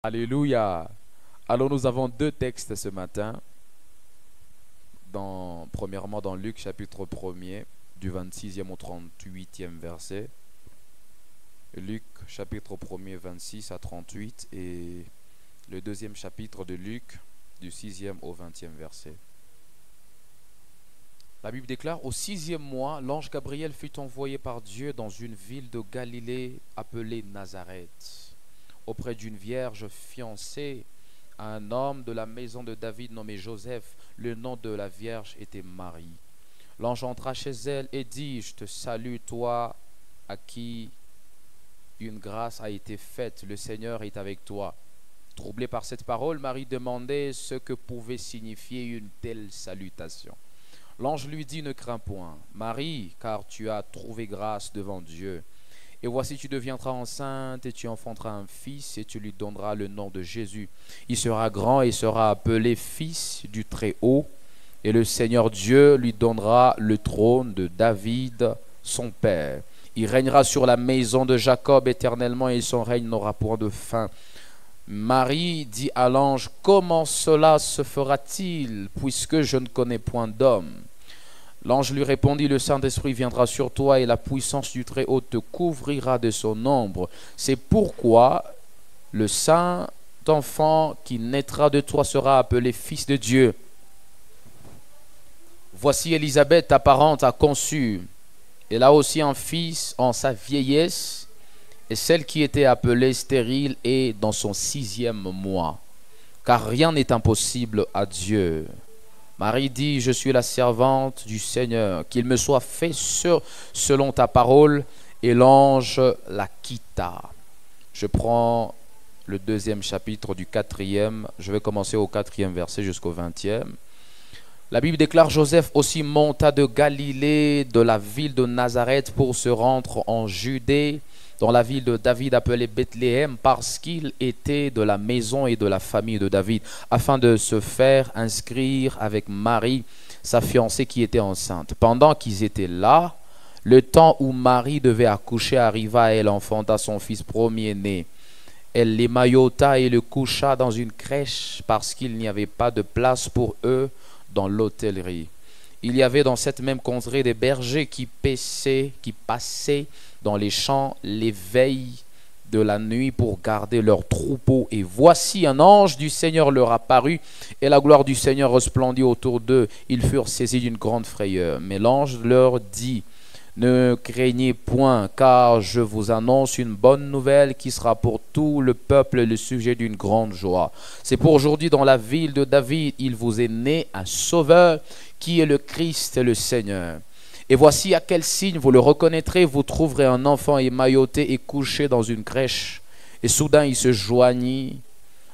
Alléluia. Alors nous avons deux textes ce matin. Premièrement dans Luc chapitre 1er du 26e au 38e verset. Luc chapitre 1er 26 à 38 et le deuxième chapitre de Luc du 6e au 20e verset. La Bible déclare: au 6e mois, l'ange Gabriel fut envoyé par Dieu dans une ville de Galilée appelée Nazareth, auprès d'une vierge fiancée à un homme de la maison de David nommé Joseph. Le nom de la vierge était Marie. L'ange entra chez elle et dit: je te salue, toi à qui une grâce a été faite, le Seigneur est avec toi. Troublée par cette parole, Marie demandait ce que pouvait signifier une telle salutation. L'ange lui dit: ne crains point, Marie, car tu as trouvé grâce devant Dieu. Et voici, tu deviendras enceinte et tu enfanteras un fils et tu lui donneras le nom de Jésus. Il sera grand et sera appelé fils du Très-Haut. Et le Seigneur Dieu lui donnera le trône de David, son père. Il régnera sur la maison de Jacob éternellement et son règne n'aura point de fin. Marie dit à l'ange: comment cela se fera-t-il, puisque je ne connais point d'homme? L'ange lui répondit: le Saint-Esprit viendra sur toi et la puissance du Très-Haut te couvrira de son ombre. C'est pourquoi le saint enfant qui naîtra de toi sera appelé fils de Dieu. Voici Élisabeth, ta parente, a conçu. Elle a aussi un fils en sa vieillesse, et celle qui était appelée stérile est dans son 6e mois. Car rien n'est impossible à Dieu. Marie dit: je suis la servante du Seigneur, qu'il me soit fait selon ta parole. Et l'ange la quitta. Je prends le deuxième chapitre du 4e. Je vais commencer au 4e verset jusqu'au 20e. La Bible déclare: Joseph aussi monta de Galilée, de la ville de Nazareth, pour se rendre en Judée, dans la ville de David appelée Bethléem, parce qu'il était de la maison et de la famille de David, afin de se faire inscrire avec Marie, sa fiancée qui était enceinte. Pendant qu'ils étaient là, le temps où Marie devait accoucher arriva et elle enfanta son fils premier-né. Elle l'émaillota et le coucha dans une crèche, parce qu'il n'y avait pas de place pour eux dans l'hôtellerie. Il y avait dans cette même contrée des bergers qui passaient dans les champs les veilles de la nuit pour garder leurs troupeaux. Et voici, un ange du Seigneur leur apparut, et la gloire du Seigneur resplendit autour d'eux. Ils furent saisis d'une grande frayeur. Mais l'ange leur dit: ne craignez point, car je vous annonce une bonne nouvelle qui sera pour tout le peuple le sujet d'une grande joie. C'est pour aujourd'hui, dans la ville de David, il vous est né un sauveur, qui est le Christ, le Seigneur. Et voici à quel signe vous le reconnaîtrez: vous trouverez un enfant émailloté et couché dans une crèche. Et soudain il se joignit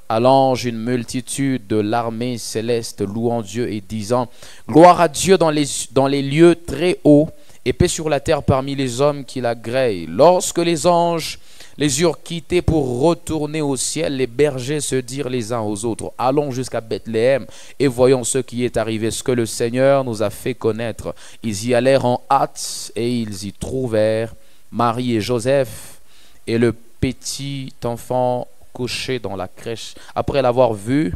à l'ange une multitude de l'armée céleste, louant Dieu et disant: gloire à Dieu dans les lieux très hauts, et paix sur la terre parmi les hommes qui l'agréent. Lorsque les anges les eurent quittés pour retourner au ciel, les bergers se dirent les uns aux autres: allons jusqu'à Bethléem et voyons ce qui est arrivé, ce que le Seigneur nous a fait connaître. Ils y allèrent en hâte et ils y trouvèrent Marie et Joseph et le petit enfant couché dans la crèche. Après l'avoir vu,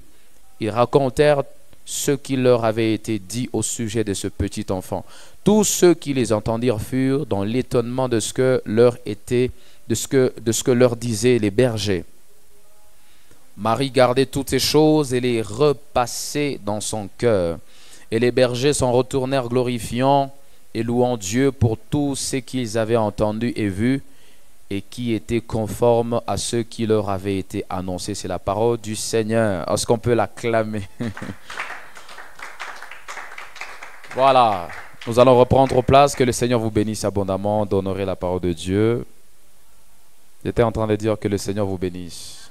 ils racontèrent ce qui leur avait été dit au sujet de ce petit enfant. Tous ceux qui les entendirent furent dans l'étonnement de ce que leur disaient les bergers. Marie gardait toutes ces choses et les repassait dans son cœur. Et les bergers s'en retournèrent glorifiant et louant Dieu pour tout ce qu'ils avaient entendu et vu, et qui était conforme à ce qui leur avait été annoncé. C'est la parole du Seigneur. Est-ce qu'on peut l'acclamer? Voilà. Nous allons reprendre place. Que le Seigneur vous bénisse abondamment d'honorer la parole de Dieu. J'étais en train de dire que le Seigneur vous bénisse.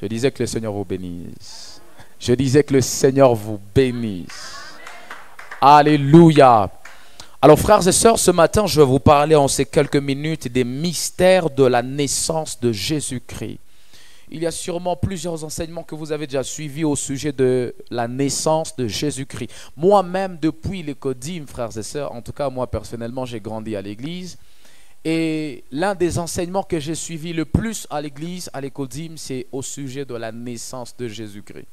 Je disais que le Seigneur vous bénisse. Je disais que le Seigneur vous bénisse. Alléluia. Alors frères et sœurs, ce matin, je vais vous parler en ces quelques minutes des mystères de la naissance de Jésus-Christ. Il y a sûrement plusieurs enseignements que vous avez déjà suivis au sujet de la naissance de Jésus-Christ. Moi-même, depuis les codimes, frères et sœurs, en tout cas moi personnellement, j'ai grandi à l'église. Et l'un des enseignements que j'ai suivi le plus à l'église, à l'Écodim, c'est au sujet de la naissance de Jésus-Christ.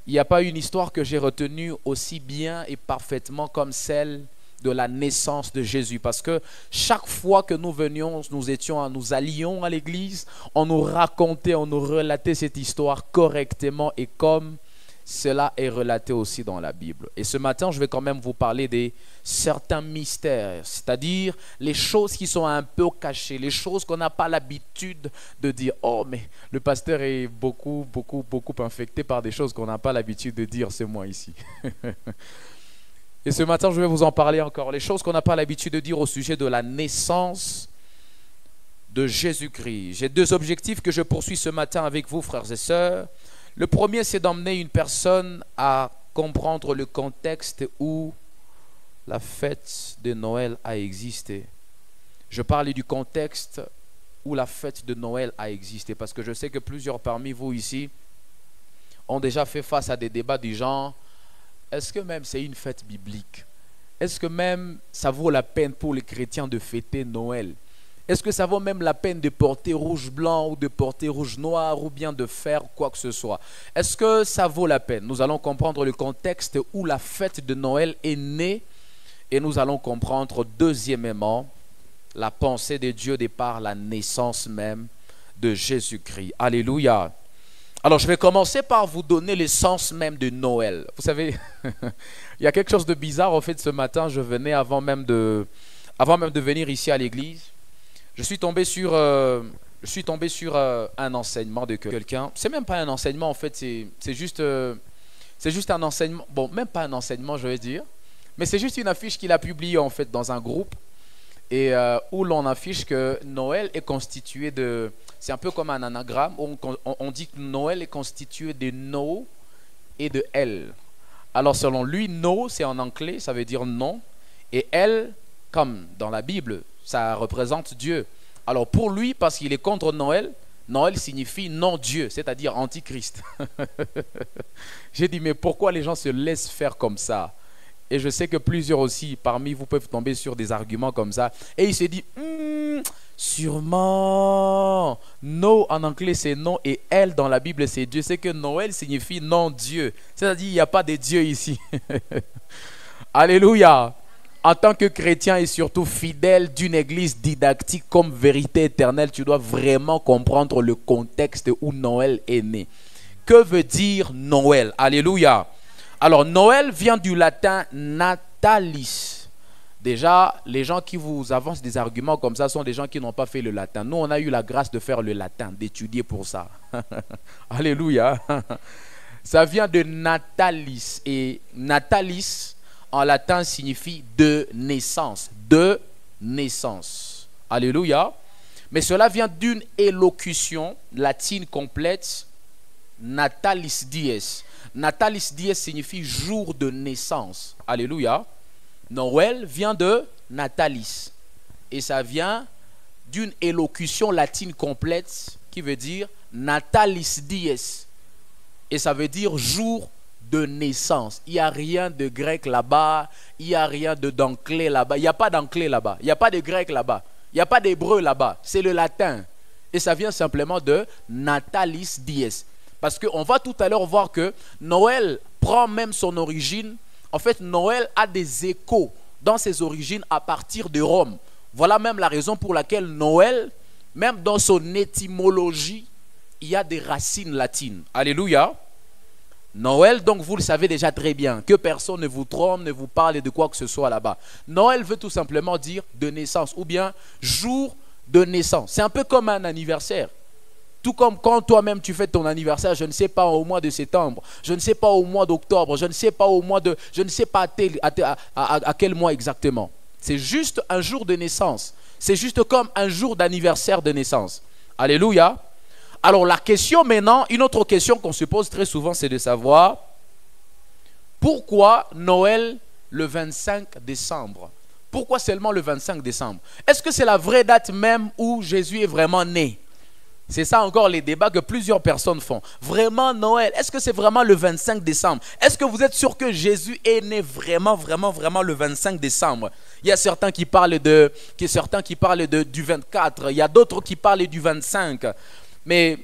Il n'y a pas une histoire que j'ai retenue aussi bien et parfaitement comme celle de la naissance de Jésus. Parce que chaque fois que nous venions, nous allions à l'église, on nous racontait, on nous relatait cette histoire correctement et comme cela est relaté aussi dans la Bible. Et ce matin, je vais quand même vous parler de certains mystères, c'est-à-dire les choses qui sont un peu cachées, les choses qu'on n'a pas l'habitude de dire. Oh, mais le pasteur est beaucoup infecté par des choses qu'on n'a pas l'habitude de dire, c'est moi ici. Et ce matin, je vais vous en parler encore. Les choses qu'on n'a pas l'habitude de dire au sujet de la naissance de Jésus-Christ. J'ai deux objectifs que je poursuis ce matin avec vous, frères et sœurs. Le premier, c'est d'emmener une personne à comprendre le contexte où la fête de Noël a existé. Je parle du contexte où la fête de Noël a existé, parce que je sais que plusieurs parmi vous ici ont déjà fait face à des débats du genre, est-ce que même c'est une fête biblique? Est-ce que même ça vaut la peine pour les chrétiens de fêter Noël? Est-ce que ça vaut même la peine de porter rouge-blanc ou de porter rouge-noir ou bien de faire quoi que ce soit? Est-ce que ça vaut la peine? Nous allons comprendre le contexte où la fête de Noël est née et nous allons comprendre deuxièmement la pensée de Dieu de par la naissance même de Jésus-Christ. Alléluia. Alors je vais commencer par vous donner le sens même de Noël. Vous savez, il y a quelque chose de bizarre au fait ce matin. Je venais avant même de venir ici à l'église. Je suis tombé sur un enseignement de quelqu'un. C'est même pas un enseignement en fait, c'est juste un enseignement. Bon, même pas un enseignement je vais dire, mais c'est juste une affiche qu'il a publiée en fait dans un groupe et où l'on affiche que Noël est constitué de, c'est un peu comme un anagramme. On dit que Noël est constitué de No et de L. Alors selon lui, No c'est en anglais, ça veut dire non, et L comme dans la Bible, ça représente Dieu. Alors pour lui, parce qu'il est contre Noël, Noël signifie non-Dieu, c'est-à-dire antichrist. J'ai dit, mais pourquoi les gens se laissent faire comme ça? Et je sais que plusieurs aussi, parmi vous, peuvent tomber sur des arguments comme ça. Et il se dit, sûrement, no en anglais c'est non et elle dans la Bible c'est Dieu. C'est que Noël signifie non-Dieu. C'est-à-dire, il n'y a pas de Dieu ici. Alléluia. En tant que chrétien et surtout fidèle d'une église didactique comme vérité éternelle, tu dois vraiment comprendre le contexte où Noël est né. Que veut dire Noël? Alléluia. Alors Noël vient du latin natalis. Déjà, les gens qui vous avancent des arguments comme ça sont des gens qui n'ont pas fait le latin. Nous, on a eu la grâce de faire le latin, d'étudier pour ça. Alléluia. Ça vient de natalis. Et natalis, en latin, signifie de naissance. De naissance. Alléluia. Mais cela vient d'une élocution latine complète, natalis dies. Natalis dies signifie jour de naissance. Alléluia. Noël vient de natalis. Et ça vient d'une élocution latine complète qui veut dire natalis dies. Et ça veut dire jour de naissance. Il n'y a rien de grec là-bas. Il n'y a rien d'anglais là-bas. Il n'y a pas d'anglais là-bas. Il n'y a pas de grec là-bas. Il n'y a pas d'hébreu là-bas. C'est le latin. Et ça vient simplement de natalis dies. Parce qu'on va tout à l'heure voir que Noël prend même son origine. En fait, Noël a des échos dans ses origines à partir de Rome. Voilà même la raison pour laquelle Noël, même dans son étymologie, il y a des racines latines. Alléluia. Noël, donc vous le savez déjà très bien, que personne ne vous trompe, ne vous parle de quoi que ce soit là-bas. Noël veut tout simplement dire de naissance ou bien jour de naissance. C'est un peu comme un anniversaire. Tout comme quand toi-même tu fêtes ton anniversaire, je ne sais pas au mois de septembre, je ne sais pas au mois d'octobre, je ne sais pas au mois de, je ne sais pas à quel mois exactement. C'est juste un jour de naissance. C'est juste comme un jour d'anniversaire de naissance. Alléluia. Alors la question maintenant, une autre question qu'on se pose très souvent, c'est de savoir pourquoi Noël le 25 décembre? Pourquoi seulement le 25 décembre? Est-ce que c'est la vraie date même où Jésus est vraiment né? C'est ça encore les débats que plusieurs personnes font. Vraiment Noël, est-ce que c'est vraiment le 25 décembre? Est-ce que vous êtes sûr que Jésus est né vraiment le 25 décembre? Il y a certains qui parlent du 24, il y a d'autres qui parlent du 25. Mais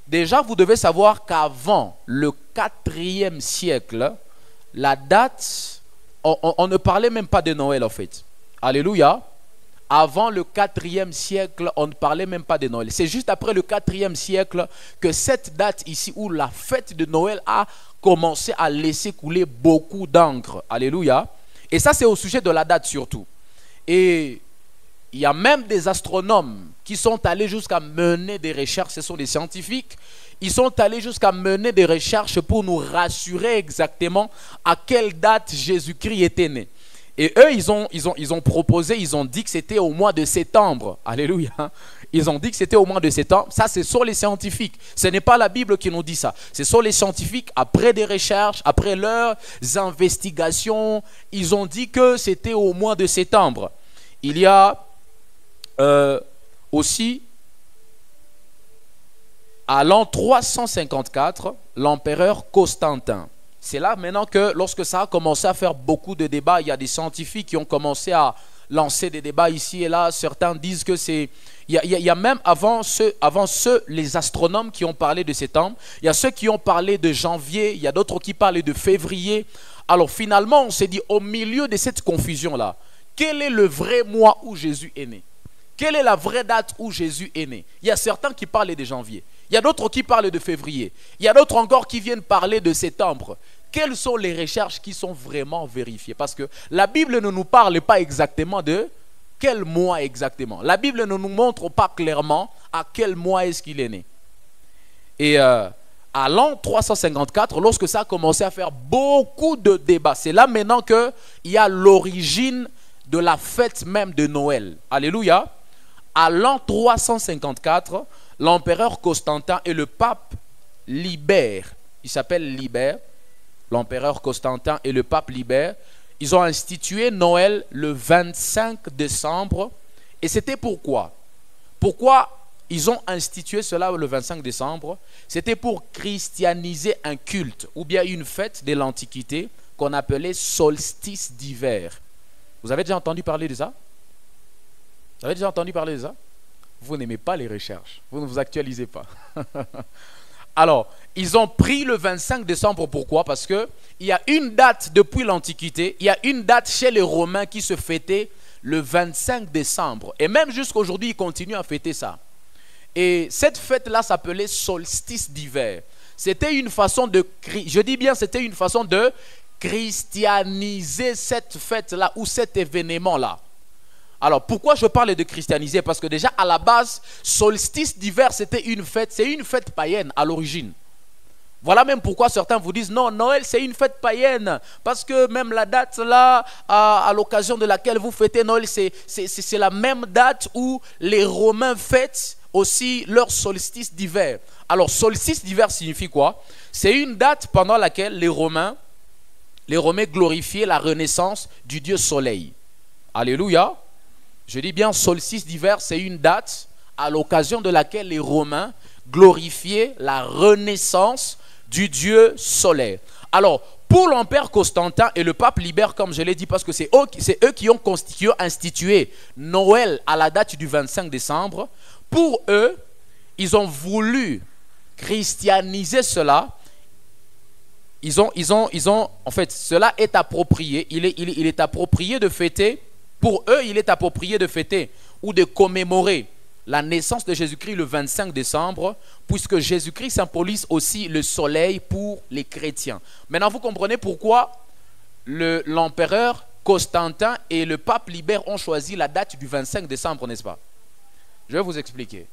déjà, vous devez savoir qu'avant le 4e siècle, la date, on ne parlait même pas de Noël en fait. Alléluia. Avant le 4e siècle, on ne parlait même pas de Noël. C'est juste après le 4e siècle que cette date ici, où la fête de Noël a commencé à laisser couler beaucoup d'encre. Alléluia. Et ça, c'est au sujet de la date surtout. Et il y a même des astronomes qui sont allés jusqu'à mener des recherches, ce sont des scientifiques, ils sont allés jusqu'à mener des recherches pour nous rassurer exactement à quelle date Jésus-Christ était né. Et eux, ils ont proposé, ils ont dit que c'était au mois de septembre. Alléluia. Ils ont dit que c'était au mois de septembre. Ça, c'est sur les scientifiques. Ce n'est pas la Bible qui nous dit ça. C'est sur les scientifiques, après des recherches, après leurs investigations, ils ont dit que c'était au mois de septembre. Il y a aussi, à l'an 354, l'empereur Constantin. C'est là maintenant que lorsque ça a commencé à faire beaucoup de débats, il y a des scientifiques qui ont commencé à lancer des débats ici et là. Certains disent que c'est... Il y a même avant ceux, les astronomes qui ont parlé de septembre. Il y a ceux qui ont parlé de janvier. Il y a d'autres qui parlent de février. Alors finalement, on s'est dit, au milieu de cette confusion-là, quel est le vrai mois où Jésus est né? Quelle est la vraie date où Jésus est né? Il y a certains qui parlent de janvier. Il y a d'autres qui parlent de février. Il y a d'autres encore qui viennent parler de septembre. Quelles sont les recherches qui sont vraiment vérifiées? Parce que la Bible ne nous parle pas exactement de quel mois exactement. La Bible ne nous montre pas clairement à quel mois est-ce qu'il est né. Et à l'an 354, lorsque ça a commencé à faire beaucoup de débats, c'est là maintenant qu'il y a l'origine de la fête même de Noël. Alléluia. À l'an 354, l'empereur Constantin et le pape Libère, il s'appelle Libère, l'empereur Constantin et le pape Libère, ils ont institué Noël le 25 décembre. Et c'était pourquoi? Pourquoi ils ont institué cela le 25 décembre? C'était pour christianiser un culte ou bien une fête de l'Antiquité qu'on appelait solstice d'hiver. Vous avez déjà entendu parler de ça? Vous avez déjà entendu parler de ça? Vous n'aimez pas les recherches. Vous ne vous actualisez pas. Alors, ils ont pris le 25 décembre. Pourquoi? Parce qu'il y a une date depuis l'Antiquité. Il y a une date chez les Romains qui se fêtait le 25 décembre. Et même jusqu'à aujourd'hui, ils continuent à fêter ça. Et cette fête-là s'appelait solstice d'hiver. C'était une façon de... Je dis bien, c'était une façon de christianiser cette fête-là ou cet événement-là. Alors, pourquoi je parle de christianiser? Parce que déjà, à la base, solstice d'hiver, c'était une fête. C'est une fête païenne à l'origine. Voilà même pourquoi certains vous disent, non, Noël, c'est une fête païenne. Parce que même la date là, à l'occasion de laquelle vous fêtez Noël, c'est la même date où les Romains fêtent aussi leur solstice d'hiver. Alors, solstice d'hiver signifie quoi? C'est une date pendant laquelle les Romains glorifiaient la renaissance du Dieu Soleil. Alléluia. Je dis bien solstice d'hiver, c'est une date à l'occasion de laquelle les Romains glorifiaient la renaissance du Dieu Soleil. Alors, pour l'empereur Constantin et le pape Libère, comme je l'ai dit, parce que c'est eux qui ont institué Noël à la date du 25 décembre, pour eux, ils ont voulu christianiser cela. En fait, cela est approprié. Il est approprié de fêter. Pour eux, il est approprié de fêter ou de commémorer la naissance de Jésus-Christ le 25 décembre, puisque Jésus-Christ symbolise aussi le soleil pour les chrétiens. Maintenant, vous comprenez pourquoi l'empereur Constantin et le pape Libère ont choisi la date du 25 décembre, n'est-ce pas? Je vais vous expliquer.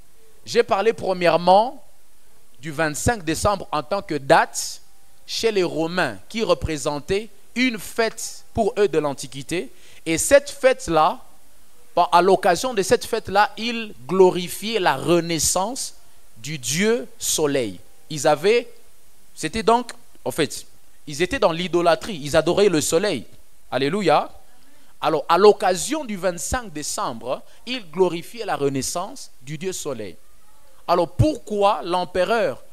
J'ai parlé premièrement du 25 décembre en tant que date chez les Romains qui représentait une fête pour eux de l'Antiquité. Et cette fête-là, à l'occasion de cette fête-là, ils glorifiaient la renaissance du Dieu Soleil. C'était donc, en fait, ils étaient dans l'idolâtrie, ils adoraient le soleil. Alléluia. Alors, à l'occasion du 25 décembre, ils glorifiaient la renaissance du Dieu Soleil. Alors pourquoi l'empereur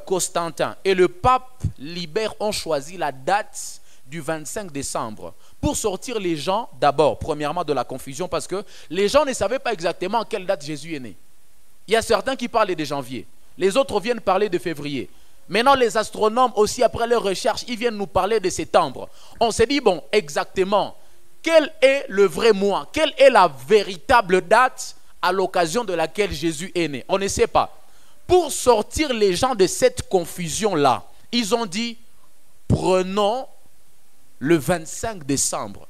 Constantin et le pape Libère ont choisi la date du 25 décembre pour sortir les gens d'abord, premièrement, de la confusion, parce que les gens ne savaient pas exactement à quelle date Jésus est né. Il y a certains qui parlaient de janvier, les autres viennent parler de février. Maintenant, les astronomes aussi, après leurs recherches, ils viennent nous parler de septembre. On s'est dit, bon, exactement, quel est le vrai mois? Quelle est la véritable date à l'occasion de laquelle Jésus est né? On ne sait pas. Pour sortir les gens de cette confusion-là, ils ont dit, prenons le 25 décembre.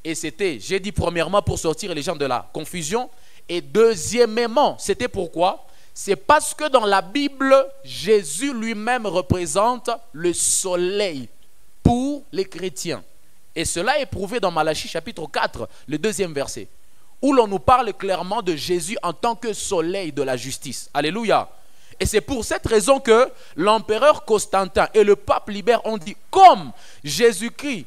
Et c'était, j'ai dit premièrement, pour sortir les gens de la confusion. Et deuxièmement, c'était pourquoi? C'est parce que dans la Bible, Jésus lui-même représente le soleil pour les chrétiens. Et cela est prouvé dans Malachie chapitre 4, le 2e verset, où l'on nous parle clairement de Jésus en tant que soleil de la justice. Alléluia. Et c'est pour cette raison que l'empereur Constantin et le pape Libère ont dit, comme Jésus-Christ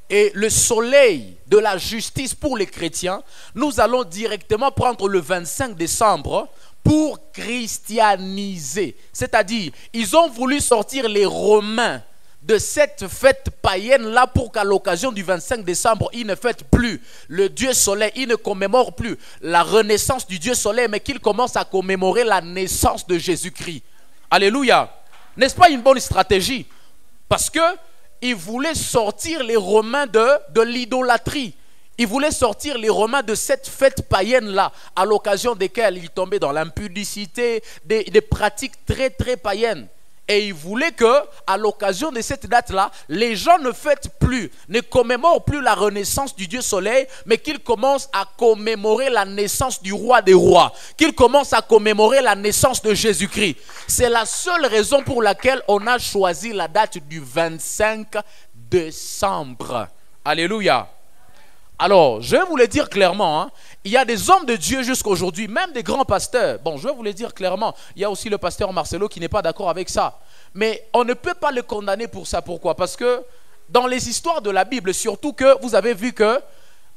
est le soleil de la justice pour les chrétiens, nous allons directement prendre le 25 décembre pour christianiser. C'est-à-dire, ils ont voulu sortir les Romains de cette fête païenne-là pour qu'à l'occasion du 25 décembre, ils ne fêtent plus le Dieu soleil, ils ne commémorent plus la renaissance du Dieu soleil, mais qu'ils commencent à commémorer la naissance de Jésus-Christ. Alléluia. N'est-ce pas une bonne stratégie? Parce qu'ils voulaient sortir les Romains de l'idolâtrie. Ils voulaient sortir les Romains de cette fête païenne-là, à l'occasion desquelles ils tombaient dans l'impudicité, des pratiques très très païennes. Et ils voulaient qu'à l'occasion de cette date-là, les gens ne fêtent plus, ne commémorent plus la renaissance du Dieu soleil, mais qu'ils commencent à commémorer la naissance du roi des rois, qu'ils commencent à commémorer la naissance de Jésus-Christ. C'est la seule raison pour laquelle on a choisi la date du 25 décembre. Alléluia. Alors, je vais vous le dire clairement, hein, il y a des hommes de Dieu jusqu'à aujourd'hui, même des grands pasteurs. Bon, je vais vous le dire clairement, il y a aussi le pasteur Marcelo qui n'est pas d'accord avec ça. Mais on ne peut pas le condamner pour ça. Pourquoi? Parce que dans les histoires de la Bible, surtout que vous avez vu que,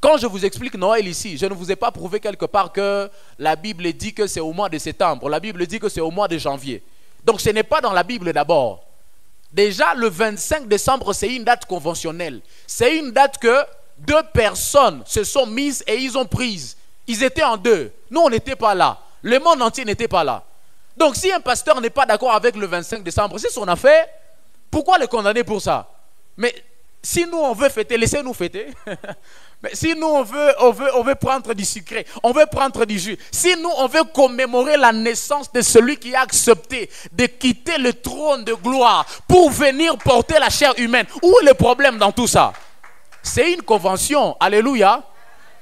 quand je vous explique Noël ici, je ne vous ai pas prouvé quelque part que la Bible dit que c'est au mois de septembre. La Bible dit que c'est au mois de janvier. Donc ce n'est pas dans la Bible d'abord. Déjà, le 25 décembre, c'est une date conventionnelle. C'est une date que 2 personnes se sont mises et ils ont prise. Ils étaient en 2. Nous, on n'était pas là. Le monde entier n'était pas là. Donc, si un pasteur n'est pas d'accord avec le 25 décembre, c'est son affaire. Pourquoi le condamner pour ça? Mais si nous, on veut fêter, laissez-nous fêter. Mais si nous, on veut prendre du sucré, on veut prendre du jus. Si nous, on veut commémorer la naissance de celui qui a accepté de quitter le trône de gloire pour venir porter la chair humaine, où est le problème dans tout ça? C'est une convention, alléluia.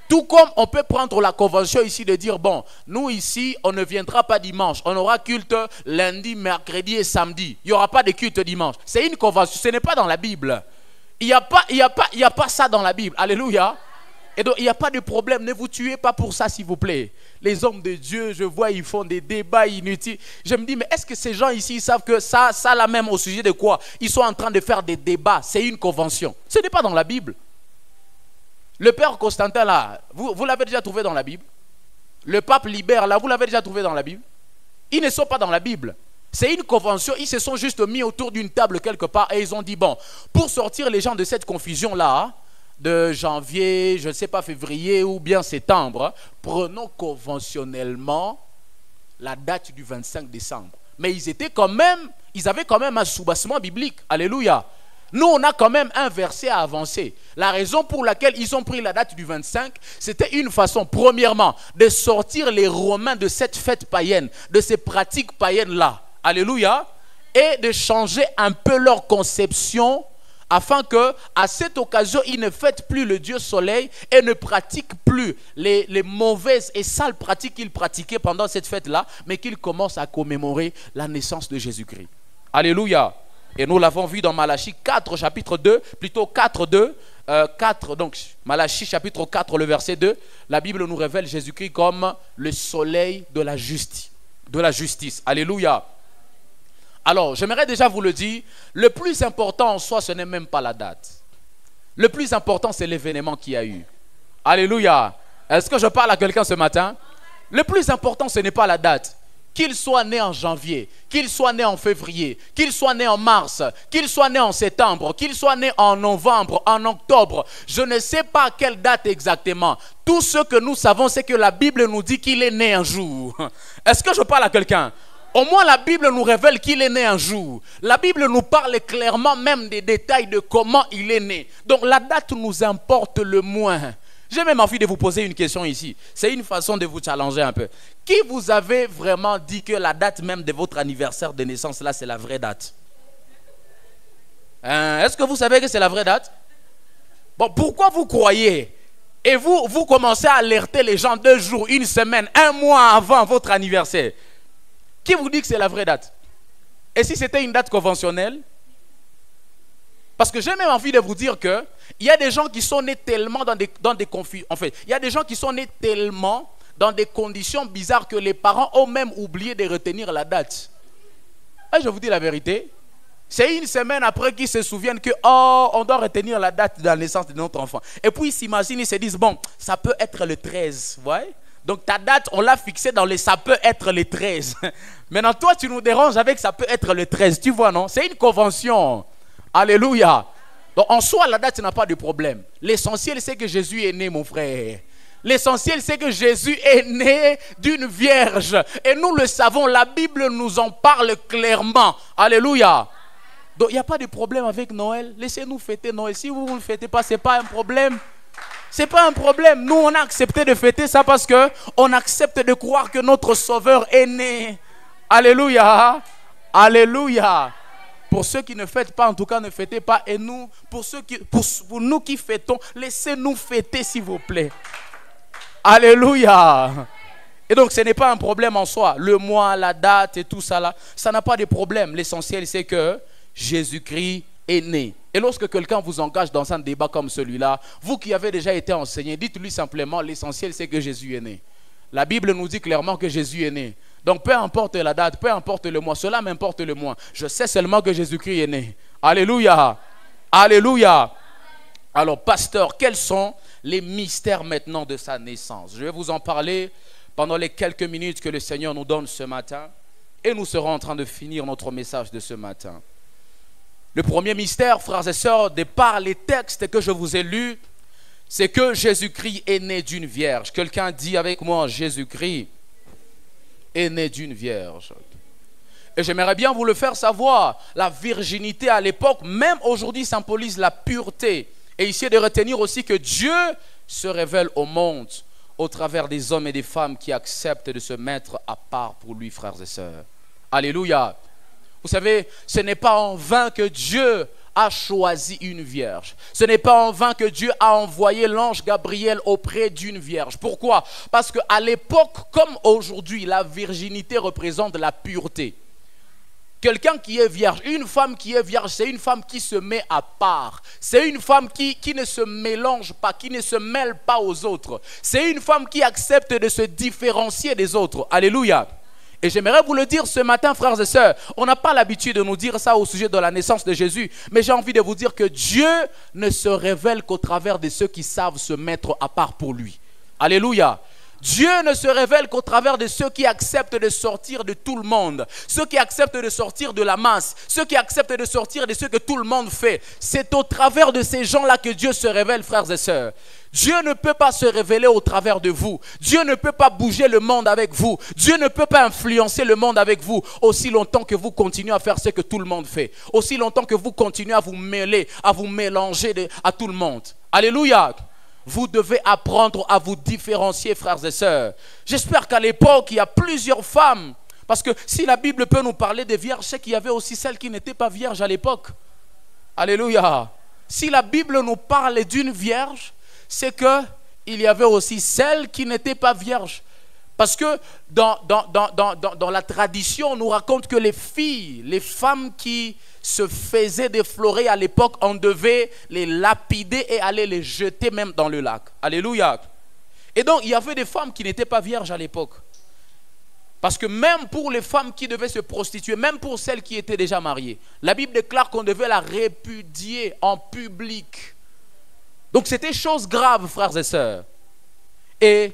Tout comme on peut prendre la convention ici de dire, bon, nous ici, on ne viendra pas dimanche. On aura culte lundi, mercredi et samedi. Il n'y aura pas de culte dimanche. C'est une convention, ce n'est pas dans la Bible. Il n'y a pas ça dans la Bible, alléluia. Et donc, il n'y a pas de problème, ne vous tuez pas pour ça, s'il vous plaît. Les hommes de Dieu, je vois, ils font des débats inutiles. Je me dis, mais est-ce que ces gens ici, ils savent que ça là même, au sujet de quoi? Ils sont en train de faire des débats, c'est une convention. Ce n'est pas dans la Bible. Le père Constantin là, vous l'avez déjà trouvé dans la Bible? Le pape Libère là, vous l'avez déjà trouvé dans la Bible? Ils ne sont pas dans la Bible. C'est une convention, ils se sont juste mis autour d'une table quelque part et ils ont dit, bon, pour sortir les gens de cette confusion là, de janvier, je ne sais pas, février ou bien septembre, prenons conventionnellement la date du 25 décembre. Mais ils avaient quand même un soubassement biblique, alléluia. Nous, on a quand même un verset à avancer. La raison pour laquelle ils ont pris la date du 25, c'était une façon, premièrement, de sortir les Romains de cette fête païenne, de ces pratiques païennes-là. Alléluia. Et de changer un peu leur conception, afin que, à cette occasion, ils ne fêtent plus le Dieu soleil et ne pratiquent plus les mauvaises et sales pratiques qu'ils pratiquaient pendant cette fête-là, mais qu'ils commencent à commémorer la naissance de Jésus-Christ. Alléluia. Et nous l'avons vu dans Malachie 4, chapitre 2, plutôt 4, 2, 4, donc Malachie chapitre 4, le verset 2, la Bible nous révèle Jésus-Christ comme le soleil de la justice. Alléluia. Alors, j'aimerais déjà vous le dire, le plus important en soi, ce n'est même pas la date. Le plus important, c'est l'événement qu'il y a eu. Alléluia. Est-ce que je parle à quelqu'un ce matin? Le plus important, ce n'est pas la date. qu'il soit né en janvier, qu'il soit né en février, qu'il soit né en mars, qu'il soit né en septembre, qu'il soit né en novembre, en octobre, je ne sais pas à quelle date exactement. Tout ce que nous savons, c'est que la Bible nous dit qu'il est né un jour. Est-ce que je parle à quelqu'un? Au moins la Bible nous révèle qu'il est né un jour. La Bible nous parle clairement même des détails de comment il est né. Donc la date nous importe le moins. J'ai même envie de vous poser une question ici. C'est une façon de vous challenger un peu. Qui vous avez vraiment dit que la date même de votre anniversaire de naissance, là, c'est la vraie date? Est-ce que vous savez que c'est la vraie date? Bon, pourquoi vous croyez? Et vous commencez à alerter les gens 2 jours, 1 semaine, 1 mois avant votre anniversaire. Qui vous dit que c'est la vraie date? Et si c'était une date conventionnelle? Parce que j'ai même envie de vous dire que il y a des gens qui sont nés tellement dans des conflits. En fait, il y a des gens qui sont nés tellement dans des conditions bizarres que les parents ont même oublié de retenir la date. Et je vous dis la vérité. C'est 1 semaine après qu'ils se souviennent que on doit retenir la date de la naissance de notre enfant. Et puis ils s'imaginent, ils se disent, bon, ça peut être le 13, vous voyez? Donc ta date, on l'a fixée dans ça peut être le 13. Maintenant, toi, tu nous déranges avec ça peut être le 13. Tu vois, non? C'est une convention. Alléluia. Donc en soi, la date n'a pas de problème. L'essentiel, c'est que Jésus est né, mon frère. L'essentiel, c'est que Jésus est né d'une vierge. Et nous le savons, la Bible nous en parle clairement. Alléluia. Donc il n'y a pas de problème avec Noël. Laissez-nous fêter Noël. Si vous ne le fêtez pas, ce n'est pas un problème. Ce n'est pas un problème. Nous, on a accepté de fêter ça parce qu'on accepte de croire que notre Sauveur est né. Alléluia. Alléluia. Pour ceux qui ne fêtent pas, en tout cas, ne fêtez pas. Et nous, pour nous qui fêtons, laissez-nous fêter, s'il vous plaît. Alléluia. Et donc, ce n'est pas un problème en soi. Le mois, la date et tout ça là, ça n'a pas de problème. L'essentiel, c'est que Jésus-Christ est né. Et lorsque quelqu'un vous engage dans un débat comme celui-là, vous qui avez déjà été enseigné, dites-lui simplement, l'essentiel, c'est que Jésus est né. La Bible nous dit clairement que Jésus est né. Donc peu importe la date, peu importe le mois, cela m'importe le moins. Je sais seulement que Jésus-Christ est né. Alléluia. Alléluia. Alors pasteur, quels sont les mystères maintenant de sa naissance? Je vais vous en parler pendant les quelques minutes que le Seigneur nous donne ce matin. Et nous serons en train de finir notre message de ce matin. Le premier mystère, frères et sœurs, de par les textes que je vous ai lus, c'est que Jésus-Christ est né d'une vierge. Quelqu'un dit avec moi, Jésus-Christ est né d'une vierge. Et j'aimerais bien vous le faire savoir. La virginité à l'époque, même aujourd'hui, symbolise la pureté. Et ici, de retenir aussi que Dieu se révèle au monde au travers des hommes et des femmes qui acceptent de se mettre à part pour lui, frères et sœurs. Alléluia. Vous savez, ce n'est pas en vain que Dieu a choisi une vierge. Ce n'est pas en vain que Dieu a envoyé l'ange Gabriel auprès d'une vierge. Pourquoi? Parce qu'à l'époque, comme aujourd'hui, la virginité représente la pureté. Quelqu'un qui est vierge, une femme qui est vierge, c'est une femme qui se met à part. C'est une femme qui ne se mélange pas, qui ne se mêle pas aux autres. C'est une femme qui accepte de se différencier des autres. Alléluia. Et j'aimerais vous le dire ce matin, frères et sœurs, on n'a pas l'habitude de nous dire ça au sujet de la naissance de Jésus, mais j'ai envie de vous dire que Dieu ne se révèle qu'au travers de ceux qui savent se mettre à part pour lui. Alléluia. Dieu ne se révèle qu'au travers de ceux qui acceptent de sortir de tout le monde, ceux qui acceptent de sortir de la masse, ceux qui acceptent de sortir de ce que tout le monde fait. C'est au travers de ces gens-là que Dieu se révèle, frères et sœurs. Dieu ne peut pas se révéler au travers de vous. Dieu ne peut pas bouger le monde avec vous. Dieu ne peut pas influencer le monde avec vous aussi longtemps que vous continuez à faire ce que tout le monde fait. Aussi longtemps que vous continuez à vous mêler, à vous mélanger à tout le monde. Alléluia. Vous devez apprendre à vous différencier, frères et sœurs. J'espère qu'à l'époque, il y a plusieurs femmes. Parce que si la Bible peut nous parler des vierges, c'est qu'il y avait aussi celles qui n'étaient pas vierges à l'époque. Alléluia. Si la Bible nous parle d'une vierge, c'est qu'il y avait aussi celles qui n'étaient pas vierges. Parce que dans la tradition, on nous raconte que les filles, les femmes qui se faisaient déflorer à l'époque, on devait les lapider et aller les jeter même dans le lac. Alléluia. Et donc, il y avait des femmes qui n'étaient pas vierges à l'époque. Parce que même pour les femmes qui devaient se prostituer, même pour celles qui étaient déjà mariées, la Bible déclare qu'on devait la répudier en public. Donc, c'était chose grave, frères et sœurs. Et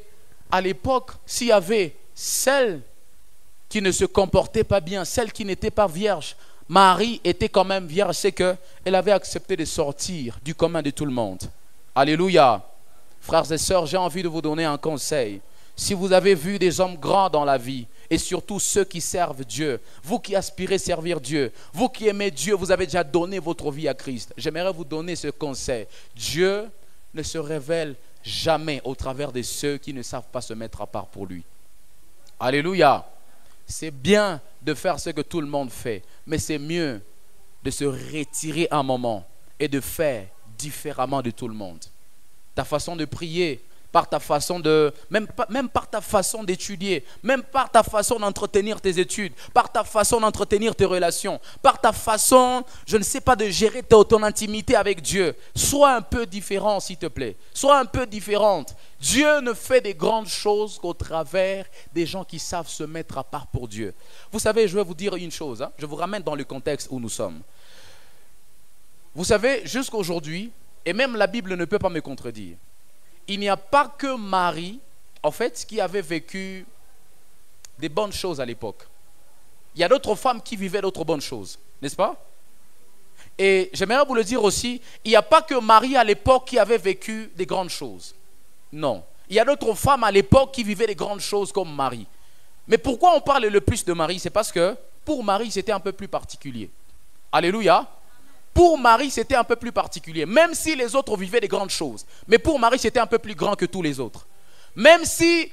à l'époque, s'il y avait celles qui ne se comportait pas bien, celle qui n'était pas vierge. Marie était quand même vierge, c'est qu'elle avait accepté de sortir du commun de tout le monde. Alléluia. Frères et sœurs, j'ai envie de vous donner un conseil. Si vous avez vu des hommes grands dans la vie, et surtout ceux qui servent Dieu, vous qui aspirez servir Dieu, vous qui aimez Dieu, vous avez déjà donné votre vie à Christ. J'aimerais vous donner ce conseil. Dieu ne se révèle jamais au travers de ceux qui ne savent pas se mettre à part pour lui. Alléluia. C'est bien de faire ce que tout le monde fait, mais c'est mieux de se retirer un moment et de faire différemment de tout le monde. Ta façon de prier, par ta façon de, même par ta façon d'étudier, même par ta façon d'entretenir tes études, par ta façon d'entretenir tes relations, par ta façon, je ne sais pas, de gérer ton intimité avec Dieu. Sois un peu différent, s'il te plaît. Sois un peu différente. Dieu ne fait des grandes choses qu'au travers des gens qui savent se mettre à part pour Dieu. Vous savez, je vais vous dire une chose, je vous ramène dans le contexte où nous sommes. Vous savez, jusqu'à aujourd'hui, et même la Bible ne peut pas me contredire, il n'y a pas que Marie, en fait, qui avait vécu des bonnes choses à l'époque. Il y a d'autres femmes qui vivaient d'autres bonnes choses, n'est-ce pas? Et j'aimerais vous le dire aussi, il n'y a pas que Marie à l'époque qui avait vécu des grandes choses. Non. Il y a d'autres femmes à l'époque qui vivaient des grandes choses comme Marie. Mais pourquoi on parle le plus de Marie? C'est parce que pour Marie, c'était un peu plus particulier. Alléluia. Pour Marie, c'était un peu plus particulier. Même si les autres vivaient des grandes choses. Mais pour Marie, c'était un peu plus grand que tous les autres. Même si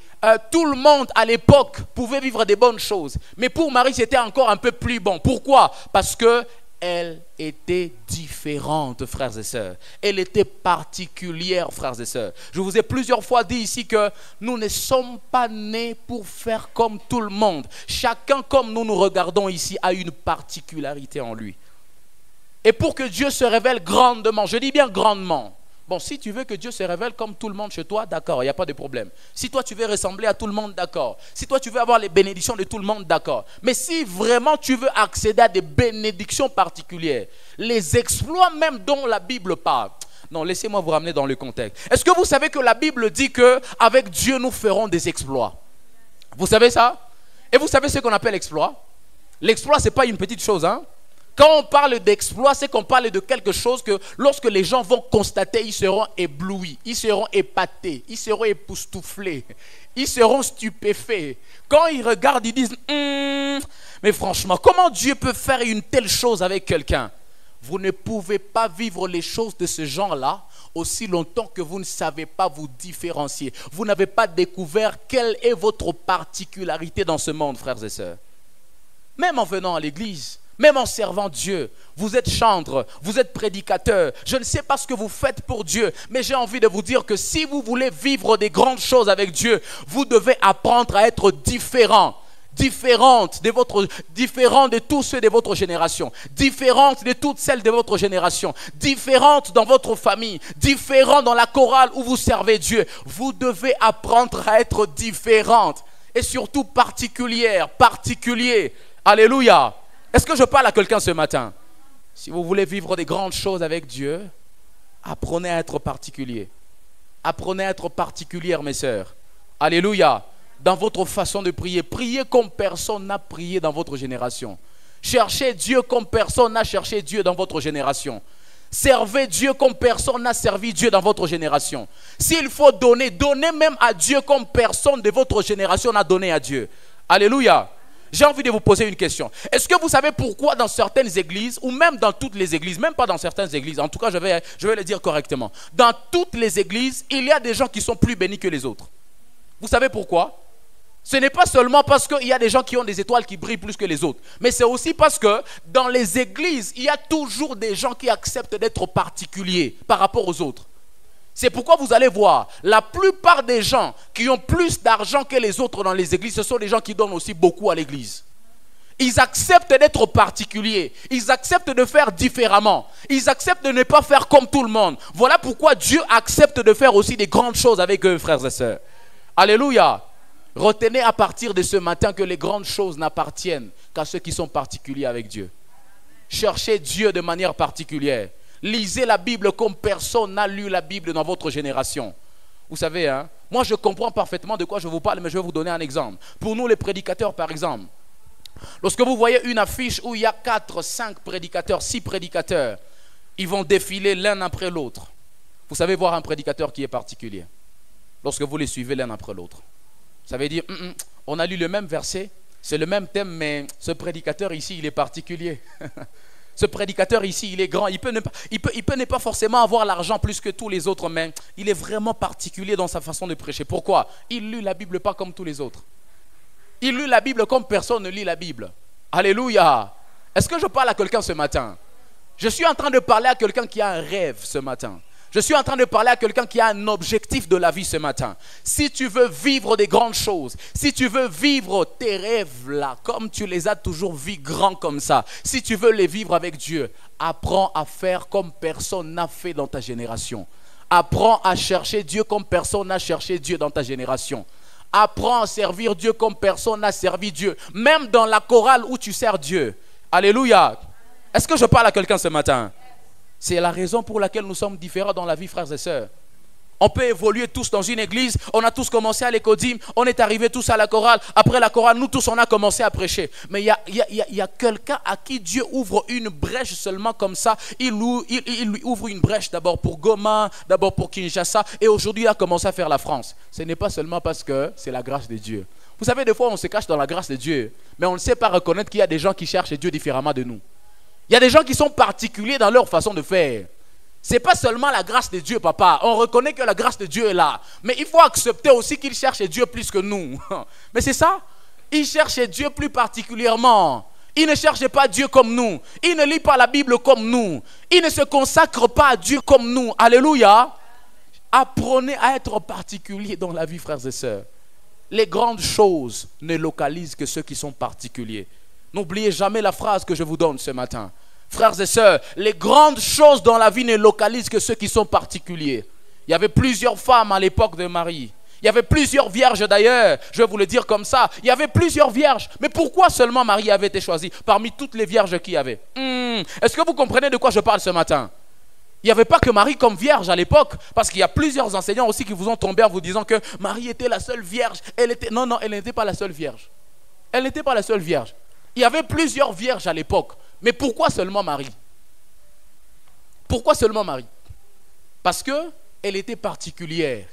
tout le monde à l'époque pouvait vivre des bonnes choses. Mais pour Marie, c'était encore un peu plus bon. Pourquoi? Parce qu'elle était différente, frères et sœurs. Elle était particulière, frères et sœurs. Je vous ai plusieurs fois dit ici que nous ne sommes pas nés pour faire comme tout le monde. Chacun, comme nous nous regardons ici, a une particularité en lui. Et pour que Dieu se révèle grandement, je dis bien grandement. Bon, si tu veux que Dieu se révèle comme tout le monde chez toi, d'accord, il n'y a pas de problème. Si toi tu veux ressembler à tout le monde, d'accord. Si toi tu veux avoir les bénédictions de tout le monde, d'accord. Mais si vraiment tu veux accéder à des bénédictions particulières, les exploits même dont la Bible parle. Non, laissez-moi vous ramener dans le contexte. Est-ce que vous savez que la Bible dit qu'avec Dieu nous ferons des exploits? Vous savez ça? Et vous savez ce qu'on appelle exploit? L'exploit, ce n'est pas une petite chose, hein? Quand on parle d'exploit, c'est qu'on parle de quelque chose que lorsque les gens vont constater, ils seront éblouis, ils seront épatés, ils seront époustouflés, ils seront stupéfaits. Quand ils regardent, ils disent mais franchement, comment Dieu peut faire une telle chose avec quelqu'un? Vous ne pouvez pas vivre les choses de ce genre-là aussi longtemps que vous ne savez pas vous différencier. Vous n'avez pas découvert quelle est votre particularité dans ce monde, frères et sœurs. Même en venant à l'église, même en servant Dieu, vous êtes chantre, vous êtes prédicateur. Je ne sais pas ce que vous faites pour Dieu, mais j'ai envie de vous dire que si vous voulez vivre des grandes choses avec Dieu, vous devez apprendre à être différent. Différent de tous ceux de votre génération, différente de toutes celles de votre génération, différente dans votre famille, différent dans la chorale où vous servez Dieu. Vous devez apprendre à être différente et surtout particulière, particulier. Alléluia. Est-ce que je parle à quelqu'un ce matin? Si vous voulez vivre des grandes choses avec Dieu, apprenez à être particulier. Apprenez à être particulière, mes sœurs. Alléluia. Dans votre façon de prier, priez comme personne n'a prié dans votre génération. Cherchez Dieu comme personne n'a cherché Dieu dans votre génération. Servez Dieu comme personne n'a servi Dieu dans votre génération. S'il faut donner, donnez même à Dieu comme personne de votre génération n'a donné à Dieu. Alléluia. J'ai envie de vous poser une question. Est-ce que vous savez pourquoi dans certaines églises, ou même dans toutes les églises, même pas dans certaines églises, en tout cas je vais le dire correctement, dans toutes les églises, il y a des gens qui sont plus bénis que les autres. Vous savez pourquoi? Ce n'est pas seulement parce qu'il y a des gens qui ont des étoiles qui brillent plus que les autres, mais c'est aussi parce que dans les églises, il y a toujours des gens qui acceptent d'être particuliers par rapport aux autres. C'est pourquoi vous allez voir, la plupart des gens qui ont plus d'argent que les autres dans les églises, ce sont des gens qui donnent aussi beaucoup à l'église. Ils acceptent d'être particuliers, ils acceptent de faire différemment, ils acceptent de ne pas faire comme tout le monde. Voilà pourquoi Dieu accepte de faire aussi des grandes choses avec eux, frères et sœurs. Alléluia. Retenez à partir de ce matin que les grandes choses n'appartiennent qu'à ceux qui sont particuliers avec Dieu. Cherchez Dieu de manière particulière. Lisez la Bible comme personne n'a lu la Bible dans votre génération. Vous savez, moi je comprends parfaitement de quoi je vous parle, mais je vais vous donner un exemple. Pour nous les prédicateurs par exemple, Lorsque vous voyez une affiche où il y a 4, 5 prédicateurs, 6 prédicateurs, ils vont défiler l'un après l'autre. Vous savez voir un prédicateur qui est particulier. Lorsque vous les suivez l'un après l'autre. Ça veut dire, on a lu le même verset, c'est le même thème, mais ce prédicateur ici, il est particulier. Ce prédicateur ici, il est grand. Il peut ne pas forcément avoir l'argent plus que tous les autres, mais il est vraiment particulier dans sa façon de prêcher. Pourquoi? Il lit la Bible pas comme tous les autres. Il lit la Bible comme personne ne lit la Bible. Alléluia. Est-ce que je parle à quelqu'un ce matin? Je suis en train de parler à quelqu'un qui a un rêve ce matin. Je suis en train de parler à quelqu'un qui a un objectif de la vie ce matin. Si tu veux vivre des grandes choses, si tu veux vivre tes rêves là, comme tu les as toujours vus grands comme ça, si tu veux les vivre avec Dieu, apprends à faire comme personne n'a fait dans ta génération. Apprends à chercher Dieu comme personne n'a cherché Dieu dans ta génération. Apprends à servir Dieu comme personne n'a servi Dieu. Même dans la chorale où tu sers Dieu. Alléluia. Est-ce que je parle à quelqu'un ce matin? C'est la raison pour laquelle nous sommes différents dans la vie, frères et sœurs. On peut évoluer tous dans une église. On a tous commencé à l'écodim. On est arrivés tous à la chorale. Après la chorale, nous tous, on a commencé à prêcher. Mais il y a quelqu'un à qui Dieu ouvre une brèche seulement comme ça. Il lui ouvre une brèche d'abord pour Goma, d'abord pour Kinshasa. Et aujourd'hui, il a commencé à faire la France. Ce n'est pas seulement parce que c'est la grâce de Dieu. Vous savez, des fois, on se cache dans la grâce de Dieu. Mais on ne sait pas reconnaître qu'il y a des gens qui cherchent Dieu différemment de nous. Il y a des gens qui sont particuliers dans leur façon de faire. Ce n'est pas seulement la grâce de Dieu, papa. On reconnaît que la grâce de Dieu est là. Mais il faut accepter aussi qu'il cherche Dieu plus que nous. Mais c'est ça. Il cherche Dieu plus particulièrement. Il ne cherche pas Dieu comme nous. Il ne lit pas la Bible comme nous. Il ne se consacre pas à Dieu comme nous. Alléluia. Apprenez à être particulier dans la vie, frères et sœurs. Les grandes choses ne localisent que ceux qui sont particuliers. N'oubliez jamais la phrase que je vous donne ce matin. Frères et sœurs, les grandes choses dans la vie ne localisent que ceux qui sont particuliers. Il y avait plusieurs femmes à l'époque de Marie. Il y avait plusieurs vierges d'ailleurs, je vais vous le dire comme ça. Il y avait plusieurs vierges. Mais pourquoi seulement Marie avait été choisie parmi toutes les vierges qu'il y avait? Est-ce que vous comprenez de quoi je parle ce matin? Il n'y avait pas que Marie comme vierge à l'époque, parce qu'il y a plusieurs enseignants aussi qui vous ont tombé en vous disant que Marie était la seule vierge. Non, elle n'était pas la seule vierge. Elle n'était pas la seule vierge. Il y avait plusieurs vierges à l'époque. Mais pourquoi seulement Marie? Pourquoi seulement Marie? Parce qu'elle était particulière.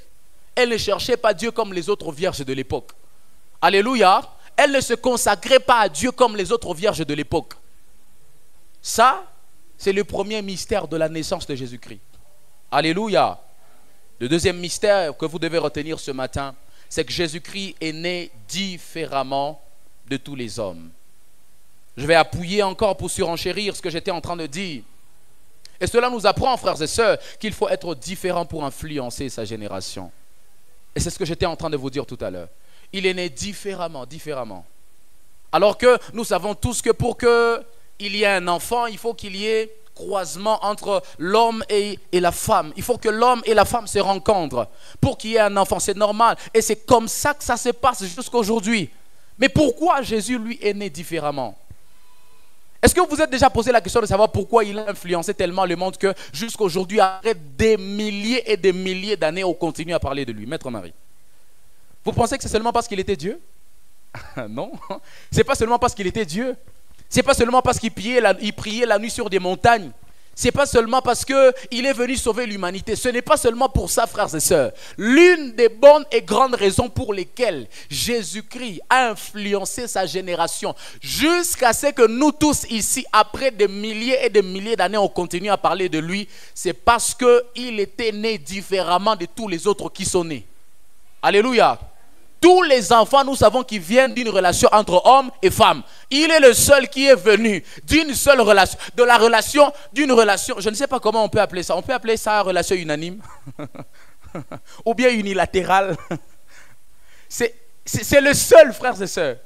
Elle ne cherchait pas Dieu comme les autres vierges de l'époque. Alléluia. Elle ne se consacrait pas à Dieu comme les autres vierges de l'époque. Ça, c'est le premier mystère de la naissance de Jésus-Christ. Alléluia. Le deuxième mystère que vous devez retenir ce matin, c'est que Jésus-Christ est né différemment de tous les hommes. Je vais appuyer encore pour surenchérir ce que j'étais en train de dire. Et cela nous apprend, frères et sœurs, qu'il faut être différent pour influencer sa génération. Et c'est ce que j'étais en train de vous dire tout à l'heure. Il est né différemment. Alors que nous savons tous que pour qu'il y ait un enfant, il faut qu'il y ait croisement entre l'homme et la femme. Il faut que l'homme et la femme se rencontrent pour qu'il y ait un enfant. C'est normal. Et c'est comme ça que ça se passe jusqu'à aujourd'hui. Mais pourquoi Jésus, lui, est né différemment? Est-ce que vous vous êtes déjà posé la question de savoir pourquoi il a influencé tellement le monde que jusqu'à aujourd'hui, après des milliers et des milliers d'années, on continue à parler de lui? Maître Marie, vous pensez que c'est seulement parce qu'il était Dieu? Non, c'est pas seulement parce qu'il était Dieu. C'est pas seulement parce qu'il priait la nuit sur des montagnes. C'est pas seulement parce qu'il est venu sauver l'humanité. Ce n'est pas seulement pour ça, frères et sœurs. L'une des bonnes et grandes raisons pour lesquelles Jésus-Christ a influencé sa génération, jusqu'à ce que nous tous ici, après des milliers et des milliers d'années, on continue à parler de lui, c'est parce qu'il était né différemment de tous les autres qui sont nés. Alléluia. Tous les enfants, nous savons qu'ils viennent d'une relation entre hommes et femmes. Il est le seul qui est venu d'une seule relation, d'une relation, je ne sais pas comment on peut appeler ça. On peut appeler ça relation unanime ou bien unilatérale. C'est le seul, frères et sœurs.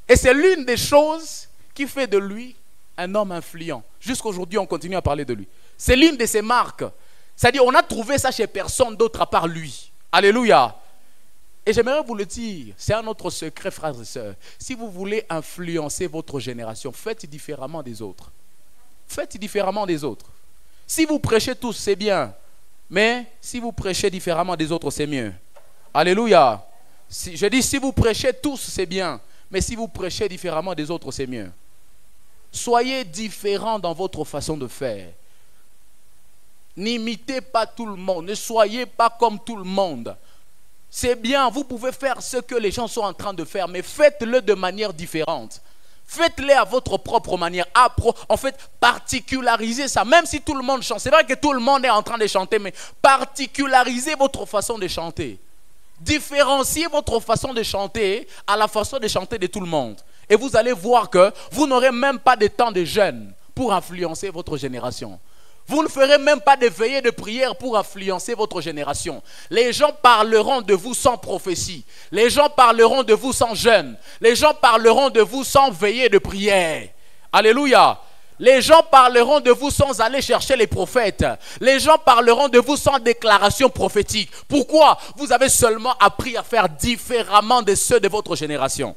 Et c'est l'une des choses qui fait de lui un homme influent. Jusqu'à aujourd'hui, on continue à parler de lui. C'est l'une de ses marques. C'est-à-dire, on a trouvé ça chez personne d'autre à part lui. Alléluia. Et j'aimerais vous le dire, c'est un autre secret, frères et sœurs. Si vous voulez influencer votre génération, faites différemment des autres. Faites différemment des autres. Si vous prêchez tous, c'est bien. Mais si vous prêchez différemment des autres, c'est mieux. Alléluia. Je dis, si vous prêchez tous, c'est bien. Mais si vous prêchez différemment des autres, c'est mieux. Soyez différents dans votre façon de faire. N'imitez pas tout le monde. Ne soyez pas comme tout le monde. C'est bien, vous pouvez faire ce que les gens sont en train de faire, mais faites-le de manière différente. Faites-le à votre propre manière. En fait, particularisez ça. Même si tout le monde chante. C'est vrai que tout le monde est en train de chanter, mais particularisez votre façon de chanter. Différenciez votre façon de chanter à la façon de chanter de tout le monde. Et vous allez voir que vous n'aurez même pas de temps de jeûne pour influencer votre génération. Vous ne ferez même pas de veillées de prière pour influencer votre génération. Les gens parleront de vous sans prophétie. Les gens parleront de vous sans jeûne. Les gens parleront de vous sans veillée de prière. Alléluia. Les gens parleront de vous sans aller chercher les prophètes. Les gens parleront de vous sans déclaration prophétique. Pourquoi? Vous avez seulement appris à faire différemment de ceux de votre génération.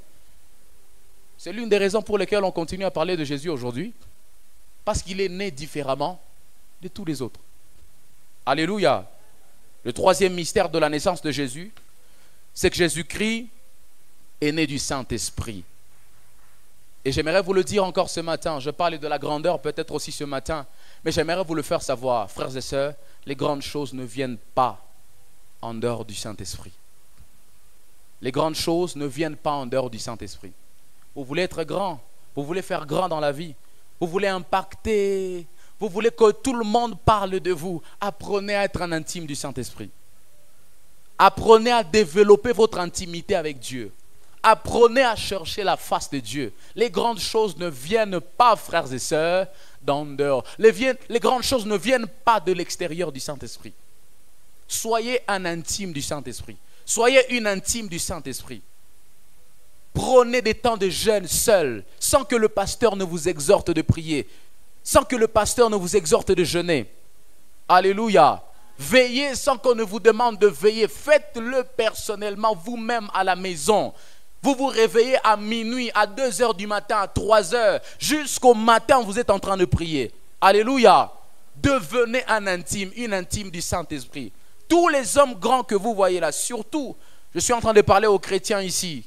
C'est l'une des raisons pour lesquelles on continue à parler de Jésus aujourd'hui. Parce qu'il est né différemment de tous les autres. Alléluia. Le troisième mystère de la naissance de Jésus, c'est que Jésus-Christ est né du Saint-Esprit. Et j'aimerais vous le dire encore ce matin. Je parle de la grandeur peut-être aussi ce matin, mais j'aimerais vous le faire savoir, frères et sœurs, les grandes choses ne viennent pas en dehors du Saint-Esprit. Les grandes choses ne viennent pas en dehors du Saint-Esprit. Vous voulez être grand, vous voulez faire grand dans la vie, vous voulez impacter, vous voulez que tout le monde parle de vous. Apprenez à être un intime du Saint-Esprit. Apprenez à développer votre intimité avec Dieu. Apprenez à chercher la face de Dieu. Les grandes choses ne viennent pas, frères et sœurs, d'en dehors. Les grandes choses ne viennent pas de l'extérieur du Saint-Esprit. Soyez un intime du Saint-Esprit. Soyez une intime du Saint-Esprit. Prenez des temps de jeûne seul, sans que le pasteur ne vous exhorte de prier, sans que le pasteur ne vous exhorte de jeûner. Alléluia. Veillez sans qu'on ne vous demande de veiller. Faites-le personnellement vous-même à la maison. Vous vous réveillez à minuit, à 2 heures du matin, à 3 heures. Jusqu'au matin, vous êtes en train de prier. Alléluia. Devenez un intime, une intime du Saint-Esprit. Tous les hommes grands que vous voyez là, surtout, je suis en train de parler aux chrétiens ici.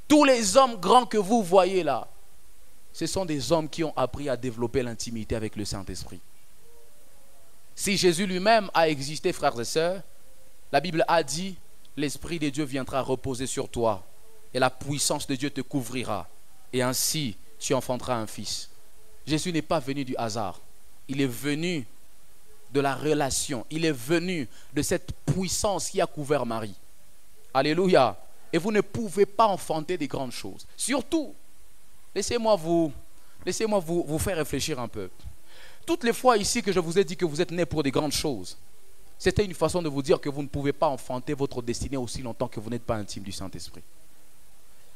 Tous les hommes grands que vous voyez là, ce sont des hommes qui ont appris à développer l'intimité avec le Saint-Esprit. Si Jésus lui-même a existé, frères et sœurs, la Bible a dit, l'Esprit de Dieu viendra reposer sur toi et la puissance de Dieu te couvrira et ainsi tu enfanteras un fils. Jésus n'est pas venu du hasard. Il est venu de la relation. Il est venu de cette puissance qui a couvert Marie. Alléluia. Et vous ne pouvez pas enfanter des grandes choses. Surtout, laissez-moi vous faire réfléchir un peu. Toutes les fois ici que je vous ai dit que vous êtes nés pour des grandes choses, c'était une façon de vous dire que vous ne pouvez pas enfanter votre destinée aussi longtemps que vous n'êtes pas intime du Saint-Esprit.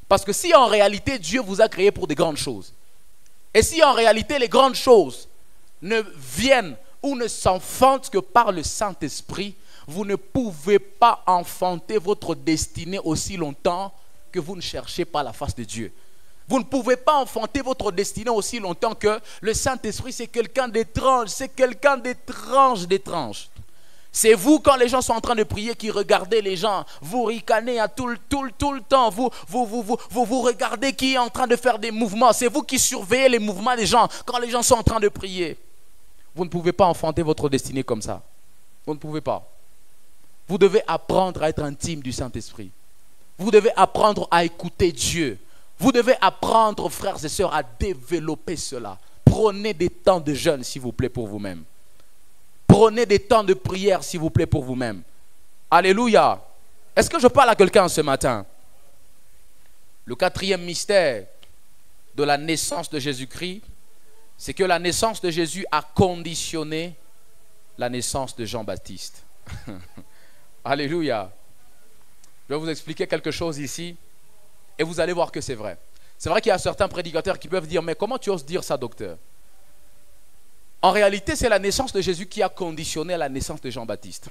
Parce que si en réalité Dieu vous a créé pour des grandes choses, et si en réalité les grandes choses ne viennent ou ne s'enfantent que par le Saint-Esprit, vous ne pouvez pas enfanter votre destinée aussi longtemps que vous ne cherchez pas la face de Dieu. Vous ne pouvez pas enfanter votre destinée aussi longtemps que le Saint-Esprit, c'est quelqu'un d'étrange, c'est quelqu'un d'étrange. C'est vous, quand les gens sont en train de prier, qui regardez les gens, vous ricanez à tout le temps, vous regardez qui est en train de faire des mouvements, c'est vous qui surveillez les mouvements des gens quand les gens sont en train de prier. Vous ne pouvez pas enfanter votre destinée comme ça. Vous ne pouvez pas. Vous devez apprendre à être intime du Saint-Esprit. Vous devez apprendre à écouter Dieu. Vous devez apprendre, frères et sœurs, à développer cela. Prenez des temps de jeûne, s'il vous plaît, pour vous-même. Prenez des temps de prière, s'il vous plaît, pour vous-même. Alléluia. Est-ce que je parle à quelqu'un ce matin? Le quatrième mystère de la naissance de Jésus-Christ, c'est que la naissance de Jésus a conditionné la naissance de Jean-Baptiste. Alléluia. Je vais vous expliquer quelque chose ici et vous allez voir que c'est vrai. C'est vrai qu'il y a certains prédicateurs qui peuvent dire, mais comment tu oses dire ça, docteur? En réalité, c'est la naissance de Jésus qui a conditionné la naissance de Jean-Baptiste.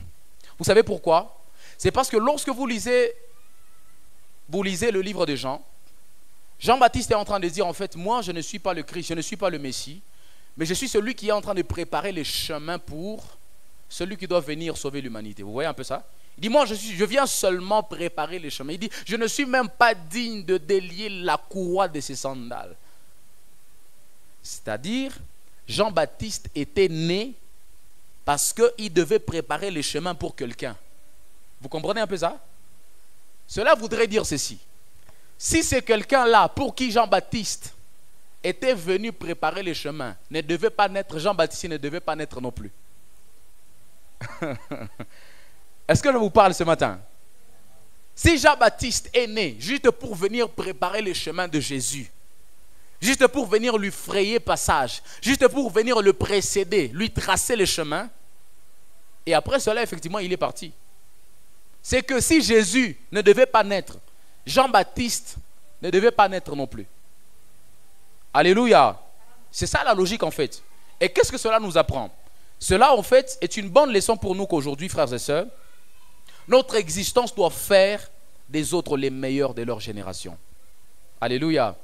Vous savez pourquoi? C'est parce que lorsque vous lisez le livre de Jean, Jean-Baptiste est en train de dire, en fait, moi je ne suis pas le Christ, je ne suis pas le Messie, mais je suis celui qui est en train de préparer les chemins pour celui qui doit venir sauver l'humanité. Vous voyez un peu ça? Il dit, moi je viens seulement préparer les chemins. Il dit, je ne suis même pas digne de délier la courroie de ses sandales. C'est-à-dire, Jean-Baptiste était né parce qu'il devait préparer le chemin pour quelqu'un. Vous comprenez un peu ça? Cela voudrait dire ceci. Si c'est quelqu'un-là pour qui Jean-Baptiste était venu préparer le chemin, ne devait pas naître, Jean-Baptiste ne devait pas naître non plus. Est-ce que je vous parle ce matin? Si Jean-Baptiste est né juste pour venir préparer le chemin de Jésus, juste pour venir lui frayer passage, juste pour venir le précéder, lui tracer le chemin, et après cela, effectivement, il est parti. C'est que si Jésus ne devait pas naître, Jean-Baptiste ne devait pas naître non plus. Alléluia. C'est ça la logique en fait. Et qu'est-ce que cela nous apprend? Cela en fait est une bonne leçon pour nous qu'aujourd'hui, frères et sœurs, notre existence doit faire des autres les meilleurs de leur génération. Alléluia.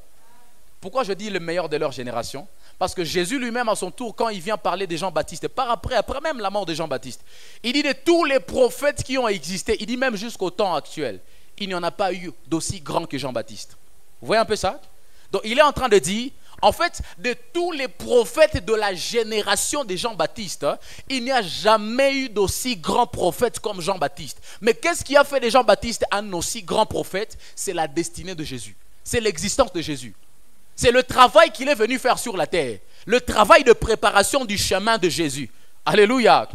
Pourquoi je dis le meilleur de leur génération? Parce que Jésus lui-même à son tour, quand il vient parler de Jean-Baptiste, après même la mort de Jean-Baptiste, il dit de tous les prophètes qui ont existé, il dit même jusqu'au temps actuel, il n'y en a pas eu d'aussi grand que Jean-Baptiste. Vous voyez un peu ça? Donc il est en train de dire, en fait, de tous les prophètes de la génération de Jean-Baptiste, il n'y a jamais eu d'aussi grand prophète comme Jean-Baptiste. Mais qu'est-ce qui a fait de Jean-Baptiste un aussi grand prophète? C'est la destinée de Jésus. C'est l'existence de Jésus. C'est le travail qu'il est venu faire sur la terre. Le travail de préparation du chemin de Jésus. Alléluia.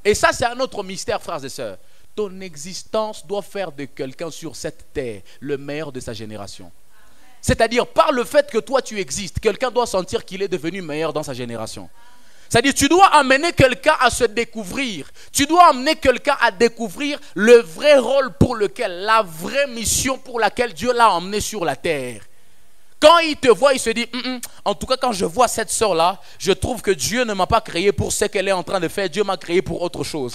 Et ça, c'est un autre mystère, frères et sœurs. Ton existence doit faire de quelqu'un sur cette terre le meilleur de sa génération. C'est-à-dire, par le fait que toi tu existes, quelqu'un doit sentir qu'il est devenu meilleur dans sa génération. C'est-à-dire, tu dois amener quelqu'un à se découvrir. Tu dois amener quelqu'un à découvrir le vrai rôle pour lequel, la vraie mission pour laquelle Dieu l'a emmené sur la terre. Quand il te voit, il se dit, en tout cas quand je vois cette sœur-là, je trouve que Dieu ne m'a pas créé pour ce qu'elle est en train de faire, Dieu m'a créé pour autre chose.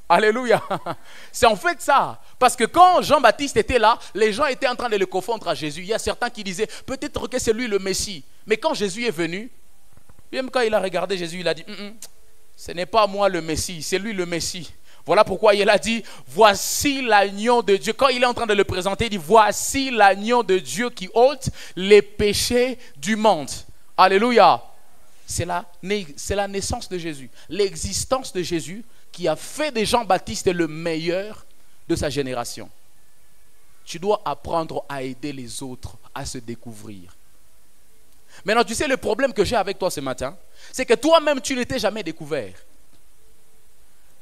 Alléluia. C'est en fait ça. Parce que quand Jean-Baptiste était là, les gens étaient en train de le confondre à Jésus. Il y a certains qui disaient, peut-être que c'est lui le Messie. Mais quand Jésus est venu, même quand il a regardé Jésus, il a dit, ce n'est pas moi le Messie, c'est lui le Messie. Voilà pourquoi il a dit, voici l'agneau de Dieu. Quand il est en train de le présenter, il dit, voici l'agneau de Dieu qui ôte les péchés du monde. Alléluia. C'est la naissance de Jésus, l'existence de Jésus qui a fait de Jean-Baptiste le meilleur de sa génération. Tu dois apprendre à aider les autres à se découvrir. Maintenant, tu sais le problème que j'ai avec toi ce matin, c'est que toi-même, tu ne t'es jamais découvert.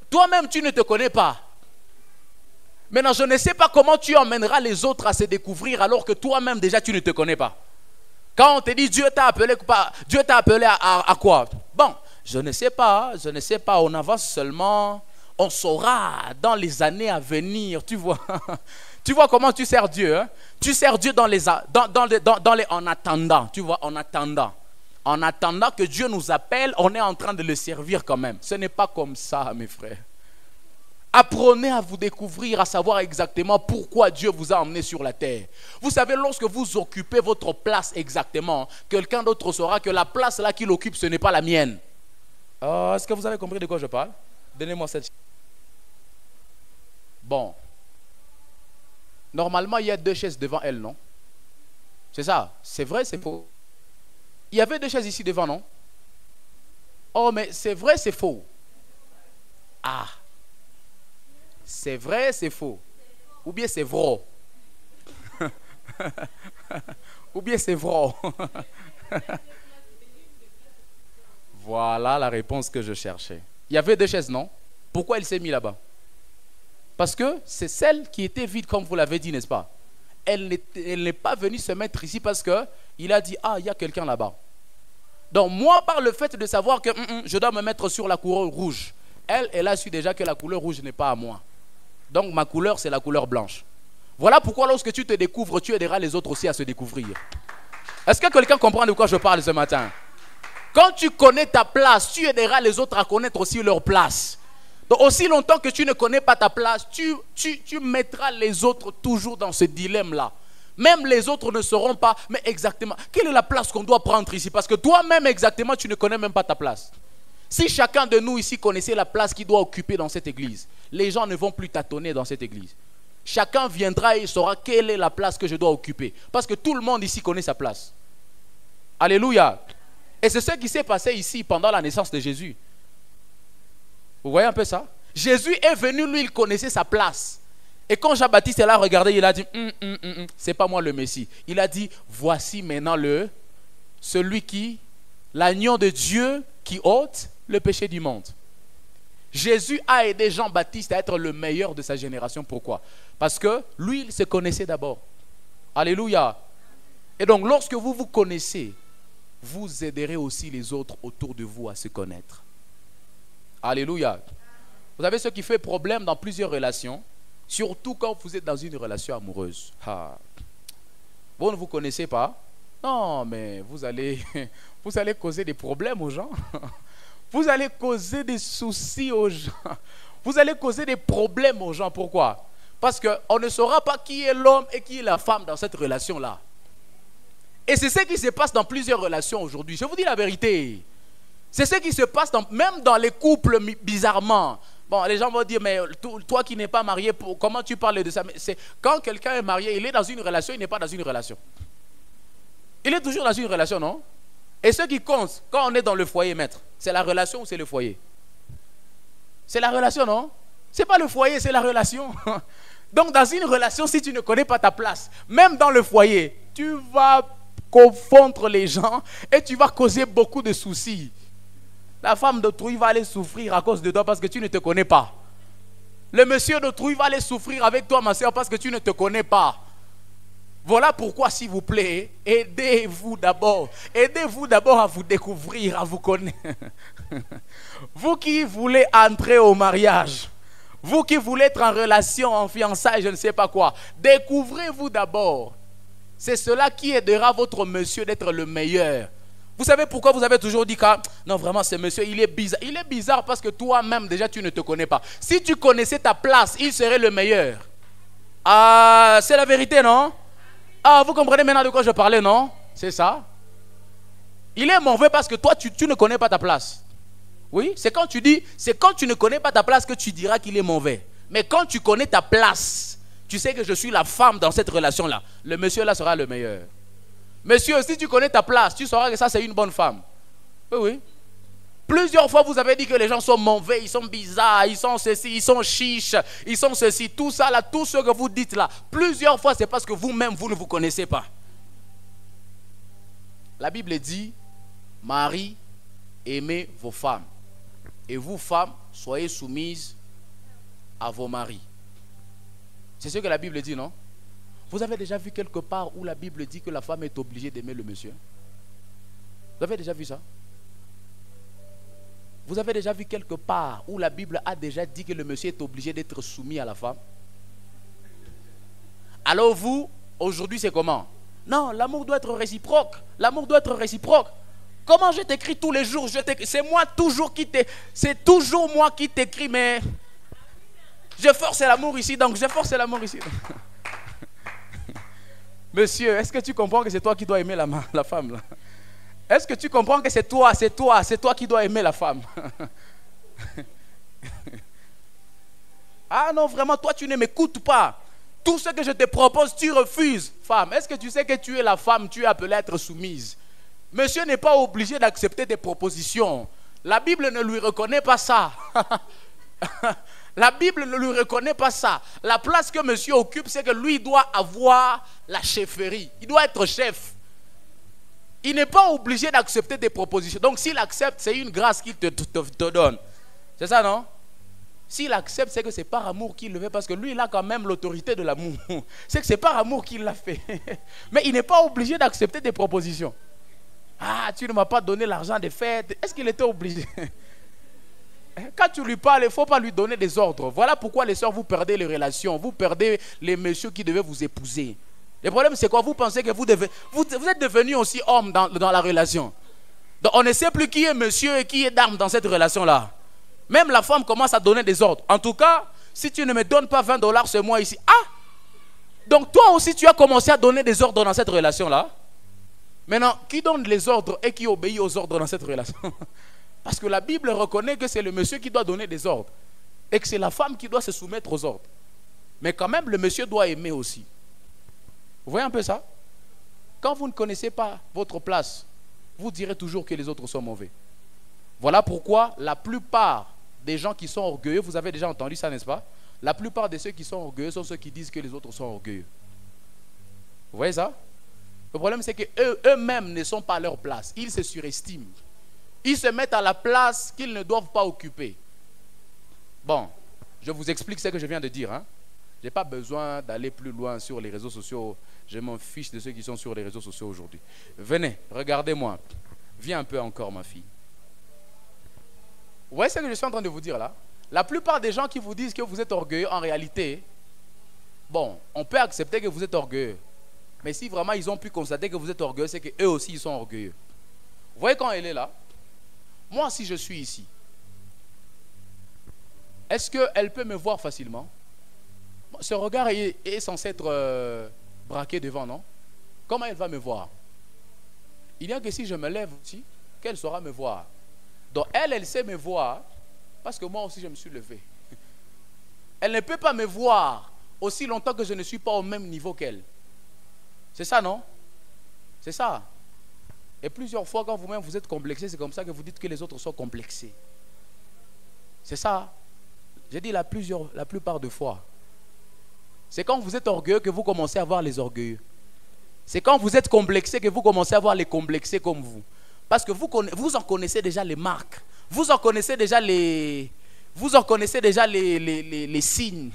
Toi-même, tu ne te connais pas. Maintenant, je ne sais pas comment tu emmèneras les autres à se découvrir alors que toi-même, déjà, tu ne te connais pas. Quand on te dit Dieu t'a appelé à quoi? Bon, je ne sais pas, on avance seulement, on saura dans les années à venir, tu vois. Tu vois comment tu sers Dieu, hein? Tu sers Dieu en attendant, tu vois, en attendant. En attendant que Dieu nous appelle, on est en train de le servir quand même. Ce n'est pas comme ça, mes frères. Apprenez à vous découvrir, à savoir exactement pourquoi Dieu vous a emmené sur la terre. Vous savez, lorsque vous occupez votre place exactement, quelqu'un d'autre saura que la place là qu'il occupe, ce n'est pas la mienne. Est-ce que vous avez compris de quoi je parle? Donnez-moi cette... Bon. Normalement, il y a 2 chaises devant elle, non? C'est ça? C'est vrai, c'est faux? Il y avait 2 chaises ici devant, non? Oh, mais c'est vrai, c'est faux? Ah! C'est vrai, c'est faux? Ou bien c'est vrai? Ou bien c'est vrai? Voilà la réponse que je cherchais. Il y avait 2 chaises, non? Pourquoi elle s'est mise là-bas? Parce que c'est celle qui était vide, comme vous l'avez dit, n'est-ce pas? Elle n'est pas venue se mettre ici parce qu'il a dit, ah, il y a quelqu'un là-bas. Donc moi, par le fait de savoir que je dois me mettre sur la couleur rouge, elle a su déjà que la couleur rouge n'est pas à moi. Donc ma couleur, c'est la couleur blanche. Voilà pourquoi lorsque tu te découvres, tu aideras les autres aussi à se découvrir. Est-ce que quelqu'un comprend de quoi je parle ce matin? Quand tu connais ta place, tu aideras les autres à connaître aussi leur place. Donc aussi longtemps que tu ne connais pas ta place, tu mettras les autres toujours dans ce dilemme-là. Même les autres ne sauront pas, mais exactement, quelle est la place qu'on doit prendre ici? Parce que toi-même exactement, tu ne connais même pas ta place. Si chacun de nous ici connaissait la place qu'il doit occuper dans cette église, les gens ne vont plus tâtonner dans cette église. chacun viendra et saura quelle est la place que je dois occuper. Parce que tout le monde ici connaît sa place. Alléluia. Et c'est ce qui s'est passé ici pendant la naissance de Jésus. Vous voyez un peu ça? Jésus est venu, lui, il connaissait sa place. Et quand Jean-Baptiste l'a regardé, il a dit, c'est pas moi le Messie. Il a dit, voici maintenant celui qui, l'agneau de Dieu qui ôte le péché du monde. Jésus a aidé Jean-Baptiste à être le meilleur de sa génération. Pourquoi? Parce que lui, il se connaissait d'abord. Alléluia. Et donc, lorsque vous vous connaissez, vous aiderez aussi les autres autour de vous à se connaître. Alléluia. Vous savez ce qui fait problème dans plusieurs relations, surtout quand vous êtes dans une relation amoureuse. Vous ne vous connaissez pas? Non, mais vous allez causer des problèmes aux gens. Vous allez causer des soucis aux gens. Vous allez causer des problèmes aux gens. Pourquoi? Parce qu'on ne saura pas qui est l'homme et qui est la femme dans cette relation-là. Et c'est ce qui se passe dans plusieurs relations aujourd'hui. Je vous dis la vérité. C'est ce qui se passe même dans les couples bizarrement. Bon, les gens vont dire, mais toi qui n'es pas marié, comment tu parles de ça? Mais quand quelqu'un est marié, il est dans une relation, il n'est pas dans une relation. Il est toujours dans une relation, non? Et ce qui compte, quand on est dans le foyer, maître, c'est la relation ou c'est le foyer? C'est la relation, non? C'est pas le foyer, c'est la relation. Donc, dans une relation, si tu ne connais pas ta place, même dans le foyer, tu vas confondre les gens et tu vas causer beaucoup de soucis. La femme d'autrui va aller souffrir à cause de toi parce que tu ne te connais pas. Le monsieur d'autrui va aller souffrir avec toi, ma soeur, parce que tu ne te connais pas. Voilà pourquoi, s'il vous plaît, aidez-vous d'abord. Aidez-vous d'abord à vous découvrir, à vous connaître. Vous qui voulez entrer au mariage, vous qui voulez être en relation, en fiançailles, je ne sais pas quoi, découvrez-vous d'abord. C'est cela qui aidera votre monsieur d'être le meilleur. Vous savez pourquoi vous avez toujours dit que non, vraiment, ce monsieur, il est bizarre. Il est bizarre parce que toi-même, déjà, tu ne te connais pas. Si tu connaissais ta place, il serait le meilleur. Ah, c'est la vérité, non? Ah, vous comprenez maintenant de quoi je parlais, non? C'est ça. Il est mauvais parce que toi, tu ne connais pas ta place. Oui, c'est quand tu ne connais pas ta place que tu diras qu'il est mauvais. Mais quand tu connais ta place, tu sais que je suis la femme dans cette relation-là. Le monsieur-là sera le meilleur. Monsieur, si tu connais ta place, tu sauras que ça, c'est une bonne femme. Oui, oui. Plusieurs fois, vous avez dit que les gens sont mauvais, ils sont bizarres, ils sont ceci, ils sont chiches, ils sont ceci, tout ça là, tout ce que vous dites là. Plusieurs fois, c'est parce que vous-même, vous ne vous connaissez pas. La Bible dit, Marie, aimez vos femmes. Et vous, femmes, soyez soumises à vos maris. C'est ce que la Bible dit, non? Vous avez déjà vu quelque part où la Bible dit que la femme est obligée d'aimer le monsieur? Vous avez déjà vu ça? Vous avez déjà vu quelque part où la Bible a déjà dit que le monsieur est obligé d'être soumis à la femme? Alors vous, aujourd'hui c'est comment? Non, l'amour doit être réciproque. L'amour doit être réciproque. Comment je t'écris tous les jours? C'est moi toujours qui t'écris. C'est toujours moi qui t'écris, mais je force l'amour ici, donc je force l'amour ici. Monsieur, est-ce que tu comprends que c'est toi qui dois aimer la femme là? Est-ce que tu comprends que c'est toi qui dois aimer la femme? Ah non, vraiment, toi tu ne m'écoutes pas. Tout ce que je te propose, tu refuses. Femme, est-ce que tu sais que tu es la femme, tu es appelée à être soumise? Monsieur n'est pas obligé d'accepter tes propositions. La Bible ne lui reconnaît pas ça. La Bible ne lui reconnaît pas ça. La place que monsieur occupe, c'est que lui doit avoir la chefferie. Il doit être chef. Il n'est pas obligé d'accepter des propositions. Donc s'il accepte, c'est une grâce qu'il te donne. C'est ça, non? S'il accepte, c'est que c'est par amour qu'il le fait, parce que lui, il a quand même l'autorité de l'amour. C'est que c'est par amour qu'il l'a fait. Mais il n'est pas obligé d'accepter des propositions. Ah, tu ne m'as pas donné l'argent des fêtes. Est-ce qu'il était obligé? Quand tu lui parles, il ne faut pas lui donner des ordres. Voilà pourquoi les sœurs, vous perdez les relations. Vous perdez les messieurs qui devaient vous épouser. Le problème, c'est quoi? Vous pensez que vous êtes devenu aussi homme dans la relation. Donc, on ne sait plus qui est monsieur et qui est dame dans cette relation-là. Même la femme commence à donner des ordres. En tout cas, si tu ne me donnes pas 20 $ ce mois ici. Ah! Donc toi aussi, tu as commencé à donner des ordres dans cette relation-là. Maintenant, qui donne les ordres et qui obéit aux ordres dans cette relation? Parce que la Bible reconnaît que c'est le monsieur qui doit donner des ordres. Et que c'est la femme qui doit se soumettre aux ordres. Mais quand même, le monsieur doit aimer aussi. Vous voyez un peu ça? Quand vous ne connaissez pas votre place, vous direz toujours que les autres sont mauvais. Voilà pourquoi la plupart des gens qui sont orgueilleux, vous avez déjà entendu ça, n'est-ce pas? La plupart de ceux qui sont orgueilleux sont ceux qui disent que les autres sont orgueilleux. Vous voyez ça? Le problème, c'est qu'eux-mêmes ne sont pas à leur place. Ils se surestiment. Ils se mettent à la place qu'ils ne doivent pas occuper. Bon, je vous explique ce que je viens de dire. Hein? Je n'ai pas besoin d'aller plus loin sur les réseaux sociaux. Je m'en fiche de ceux qui sont sur les réseaux sociaux aujourd'hui. Venez, regardez-moi. Viens un peu encore, ma fille. Vous voyez ce que je suis en train de vous dire là? La plupart des gens qui vous disent que vous êtes orgueilleux, en réalité, bon, on peut accepter que vous êtes orgueilleux. Mais si vraiment ils ont pu constater que vous êtes orgueilleux, c'est qu'eux aussi ils sont orgueilleux. Vous voyez quand elle est là? Moi, si je suis ici, est-ce qu'elle peut me voir facilement? Ce regard est censé être braqué devant, non? Comment elle va me voir? Il n'y a que si je me lève aussi, qu'elle saura me voir. Donc elle sait me voir, parce que moi aussi je me suis levé. Elle ne peut pas me voir aussi longtemps que je ne suis pas au même niveau qu'elle. C'est ça, non? C'est ça. Et plusieurs fois, quand vous-même vous êtes complexé, c'est comme ça que vous dites que les autres sont complexés. C'est ça. J'ai dit la plupart de fois. C'est quand vous êtes orgueilleux que vous commencez à voir les orgueilleux. C'est quand vous êtes complexé que vous commencez à voir les complexés comme vous. Parce que vous en connaissez déjà les marques. Vous en connaissez déjà les signes.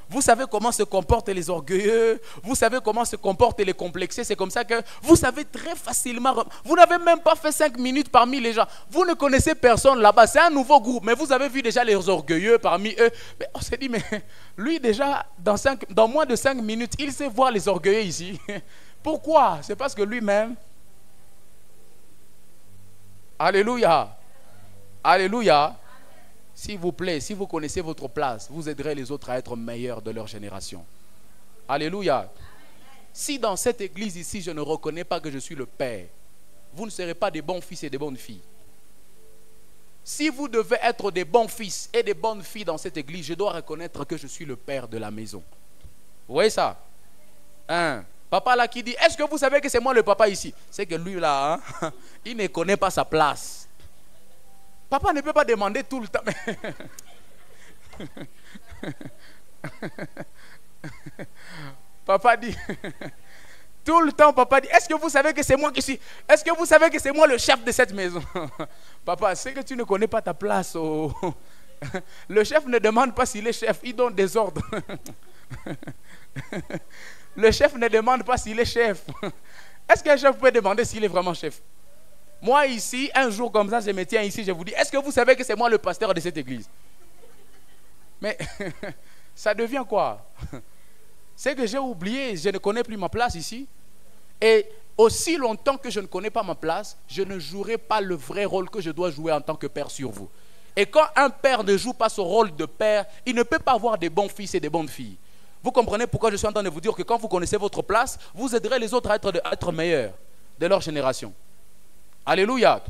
Vous savez comment se comportent les orgueilleux. Vous savez comment se comportent les complexés. C'est comme ça que vous savez très facilement. Vous n'avez même pas fait 5 minutes parmi les gens. Vous ne connaissez personne là-bas. C'est un nouveau groupe. Mais vous avez vu déjà les orgueilleux parmi eux. Mais on s'est dit, mais lui déjà, dans moins de 5 minutes, il sait voir les orgueilleux ici. Pourquoi? C'est parce que lui-même... Alléluia. Alléluia. S'il vous plaît, si vous connaissez votre place, vous aiderez les autres à être meilleurs de leur génération. Alléluia. Si dans cette église ici, je ne reconnais pas que je suis le Père, vous ne serez pas des bons fils et des bonnes filles. Si vous devez être des bons fils et des bonnes filles dans cette église, je dois reconnaître que je suis le Père de la maison. Vous voyez ça? Papa là qui dit, est-ce que vous savez que c'est moi le papa ici? C'est que lui là, hein, il ne connaît pas sa place. Papa ne peut pas demander tout le temps. Papa dit, tout le temps, papa dit, est-ce que vous savez que c'est moi qui suis? Est-ce que vous savez que c'est moi le chef de cette maison? Papa, c'est que tu ne connais pas ta place. Oh. Le chef ne demande pas s'il est chef, il donne des ordres. Le chef ne demande pas s'il est chef. Est-ce qu'un chef peut demander s'il est vraiment chef? Moi ici, un jour comme ça, je me tiens ici, je vous dis, est-ce que vous savez que c'est moi le pasteur de cette église? Mais ça devient quoi? C'est que j'ai oublié, je ne connais plus ma place ici. Et aussi longtemps que je ne connais pas ma place, je ne jouerai pas le vrai rôle que je dois jouer en tant que père sur vous. Et quand un père ne joue pas son rôle de père, il ne peut pas avoir des bons fils et des bonnes filles. Vous comprenez pourquoi je suis en train de vous dire que quand vous connaissez votre place, vous aiderez les autres à être meilleurs de leur génération. Alléluia.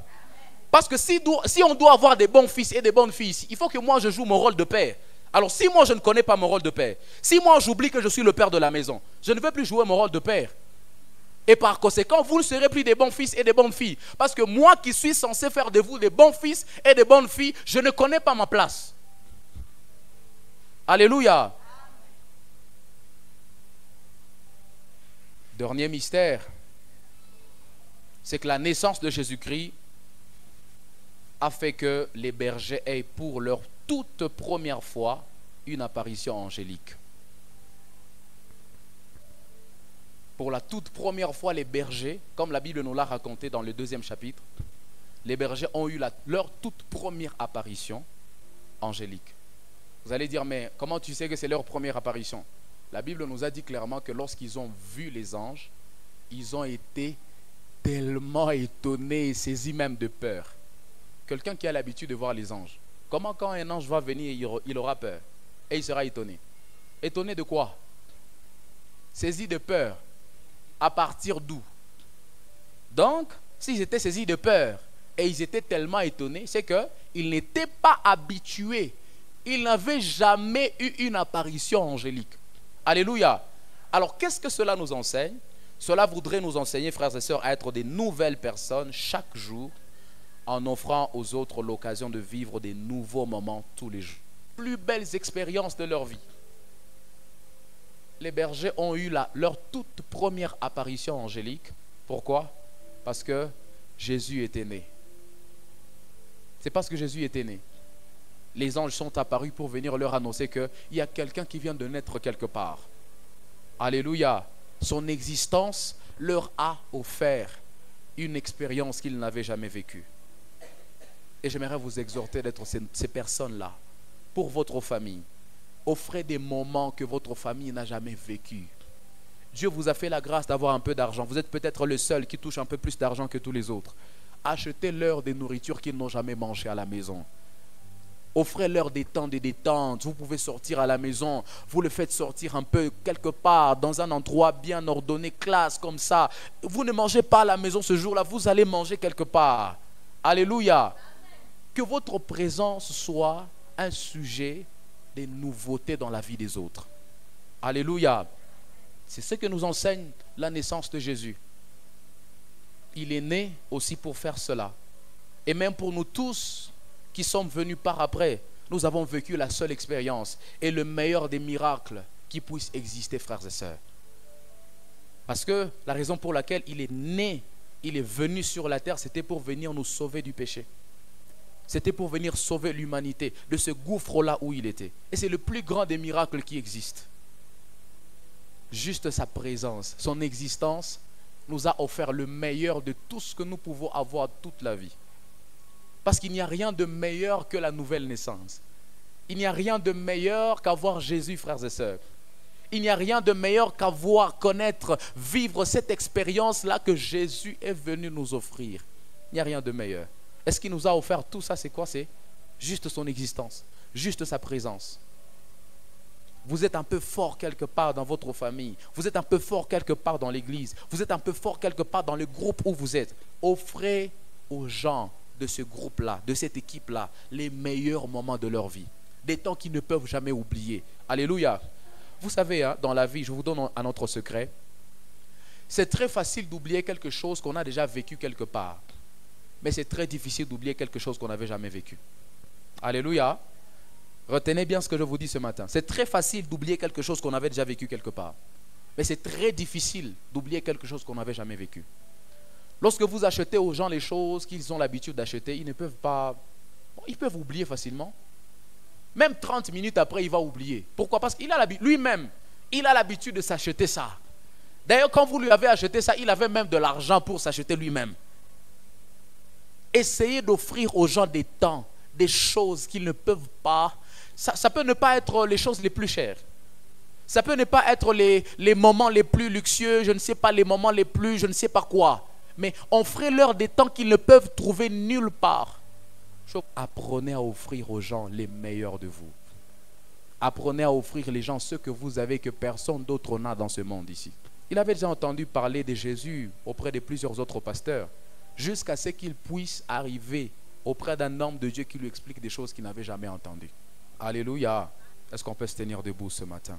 Parce que si on doit avoir des bons fils et des bonnes filles ici, il faut que moi je joue mon rôle de père. Alors si moi je ne connais pas mon rôle de père, si moi j'oublie que je suis le père de la maison, je ne veux plus jouer mon rôle de père. Et par conséquent, vous ne serez plus des bons fils et des bonnes filles. Parce que moi qui suis censé faire de vous des bons fils et des bonnes filles, je ne connais pas ma place. Alléluia. Dernier mystère, c'est que la naissance de Jésus-Christ a fait que les bergers aient pour leur toute première fois une apparition angélique. Pour la toute première fois, les bergers, comme la Bible nous l'a raconté dans le 2e chapitre, les bergers ont eu leur toute première apparition angélique. Vous allez dire, mais comment tu sais que c'est leur première apparition? La Bible nous a dit clairement que lorsqu'ils ont vu les anges, ils ont été tellement étonné et saisi même de peur. Quelqu'un qui a l'habitude de voir les anges, comment quand un ange va venir, il aura peur et il sera étonné? Étonné de quoi? Saisi de peur. À partir d'où? Donc, s'ils étaient saisis de peur et ils étaient tellement étonnés, c'est qu'ils n'étaient pas habitués Il n'avait jamais eu une apparition angélique. Alléluia. Alors, qu'est-ce que cela nous enseigne? Cela voudrait nous enseigner, frères et sœurs, à être des nouvelles personnes chaque jour, en offrant aux autres l'occasion de vivre des nouveaux moments tous les jours. Les plus belles expériences de leur vie. Les bergers ont eu leur toute première apparition angélique. Pourquoi? Parce que Jésus était né. C'est parce que Jésus était né. Les anges sont apparus pour venir leur annoncer qu'il y a quelqu'un qui vient de naître quelque part. Alléluia. Son existence leur a offert une expérience qu'ils n'avaient jamais vécue. Et j'aimerais vous exhorter d'être ces personnes-là pour votre famille. Offrez des moments que votre famille n'a jamais vécu. Dieu vous a fait la grâce d'avoir un peu d'argent. Vous êtes peut-être le seul qui touche un peu plus d'argent que tous les autres. Achetez-leur des nourritures qu'ils n'ont jamais mangées à la maison. Offrez-leur des temps de détente. Vous pouvez sortir à la maison. Vous le faites sortir un peu quelque part, dans un endroit bien ordonné, classe comme ça. Vous ne mangez pas à la maison ce jour-là. Vous allez manger quelque part. Alléluia. Que votre présence soit un sujet des nouveautés dans la vie des autres. Alléluia. C'est ce que nous enseigne la naissance de Jésus. Il est né aussi pour faire cela. Et même pour nous tous qui sommes venus par après, nous avons vécu la seule expérience et le meilleur des miracles qui puissent exister, frères et sœurs. Parce que la raison pour laquelle il est né, il est venu sur la terre, c'était pour venir nous sauver du péché. C'était pour venir sauver l'humanité de ce gouffre-là où il était. Et c'est le plus grand des miracles qui existent. Juste sa présence, son existence nous a offert le meilleur de tout ce que nous pouvons avoir toute la vie. Parce qu'il n'y a rien de meilleur que la nouvelle naissance. Il n'y a rien de meilleur qu'avoir Jésus, frères et sœurs. Il n'y a rien de meilleur qu'avoir, connaître, vivre cette expérience-là que Jésus est venu nous offrir. Il n'y a rien de meilleur. Et ce qu'il nous a offert tout ça, c'est quoi? C'est juste son existence, juste sa présence. Vous êtes un peu fort quelque part dans votre famille. Vous êtes un peu fort quelque part dans l'église. Vous êtes un peu fort quelque part dans le groupe où vous êtes. Offrez aux gens de ce groupe-là, de cette équipe-là, les meilleurs moments de leur vie. Des temps qu'ils ne peuvent jamais oublier. Alléluia. Vous savez, hein, dans la vie, je vous donne un autre secret. C'est très facile d'oublier quelque chose qu'on a déjà vécu quelque part. Mais c'est très difficile d'oublier quelque chose qu'on n'avait jamais vécu. Alléluia. Retenez bien ce que je vous dis ce matin. C'est très facile d'oublier quelque chose qu'on avait déjà vécu quelque part. Mais c'est très difficile d'oublier quelque chose qu'on n'avait jamais vécu. Lorsque vous achetez aux gens les choses qu'ils ont l'habitude d'acheter, ils ne peuvent pas... Ils peuvent oublier facilement. Même 30 minutes après, il va oublier. Pourquoi? Parce qu'il a l'habitude, lui-même, il a l'habitude de s'acheter ça. D'ailleurs, quand vous lui avez acheté ça, il avait même de l'argent pour s'acheter lui-même. Essayez d'offrir aux gens des temps, des choses qu'ils ne peuvent pas. Ça peut ne pas être les choses les plus chères. Ça peut ne pas être les moments les plus luxueux, je ne sais pas, les moments les plus, je ne sais pas quoi. Mais offrez-leur des temps qu'ils ne peuvent trouver nulle part. Apprenez à offrir aux gens les meilleurs de vous. Apprenez à offrir les gens ce que vous avez que personne d'autre n'a dans ce monde ici. Il avait déjà entendu parler de Jésus auprès de plusieurs autres pasteurs, jusqu'à ce qu'il puisse arriver auprès d'un homme de Dieu qui lui explique des choses qu'il n'avait jamais entendues. Alléluia. Est-ce qu'on peut se tenir debout ce matin?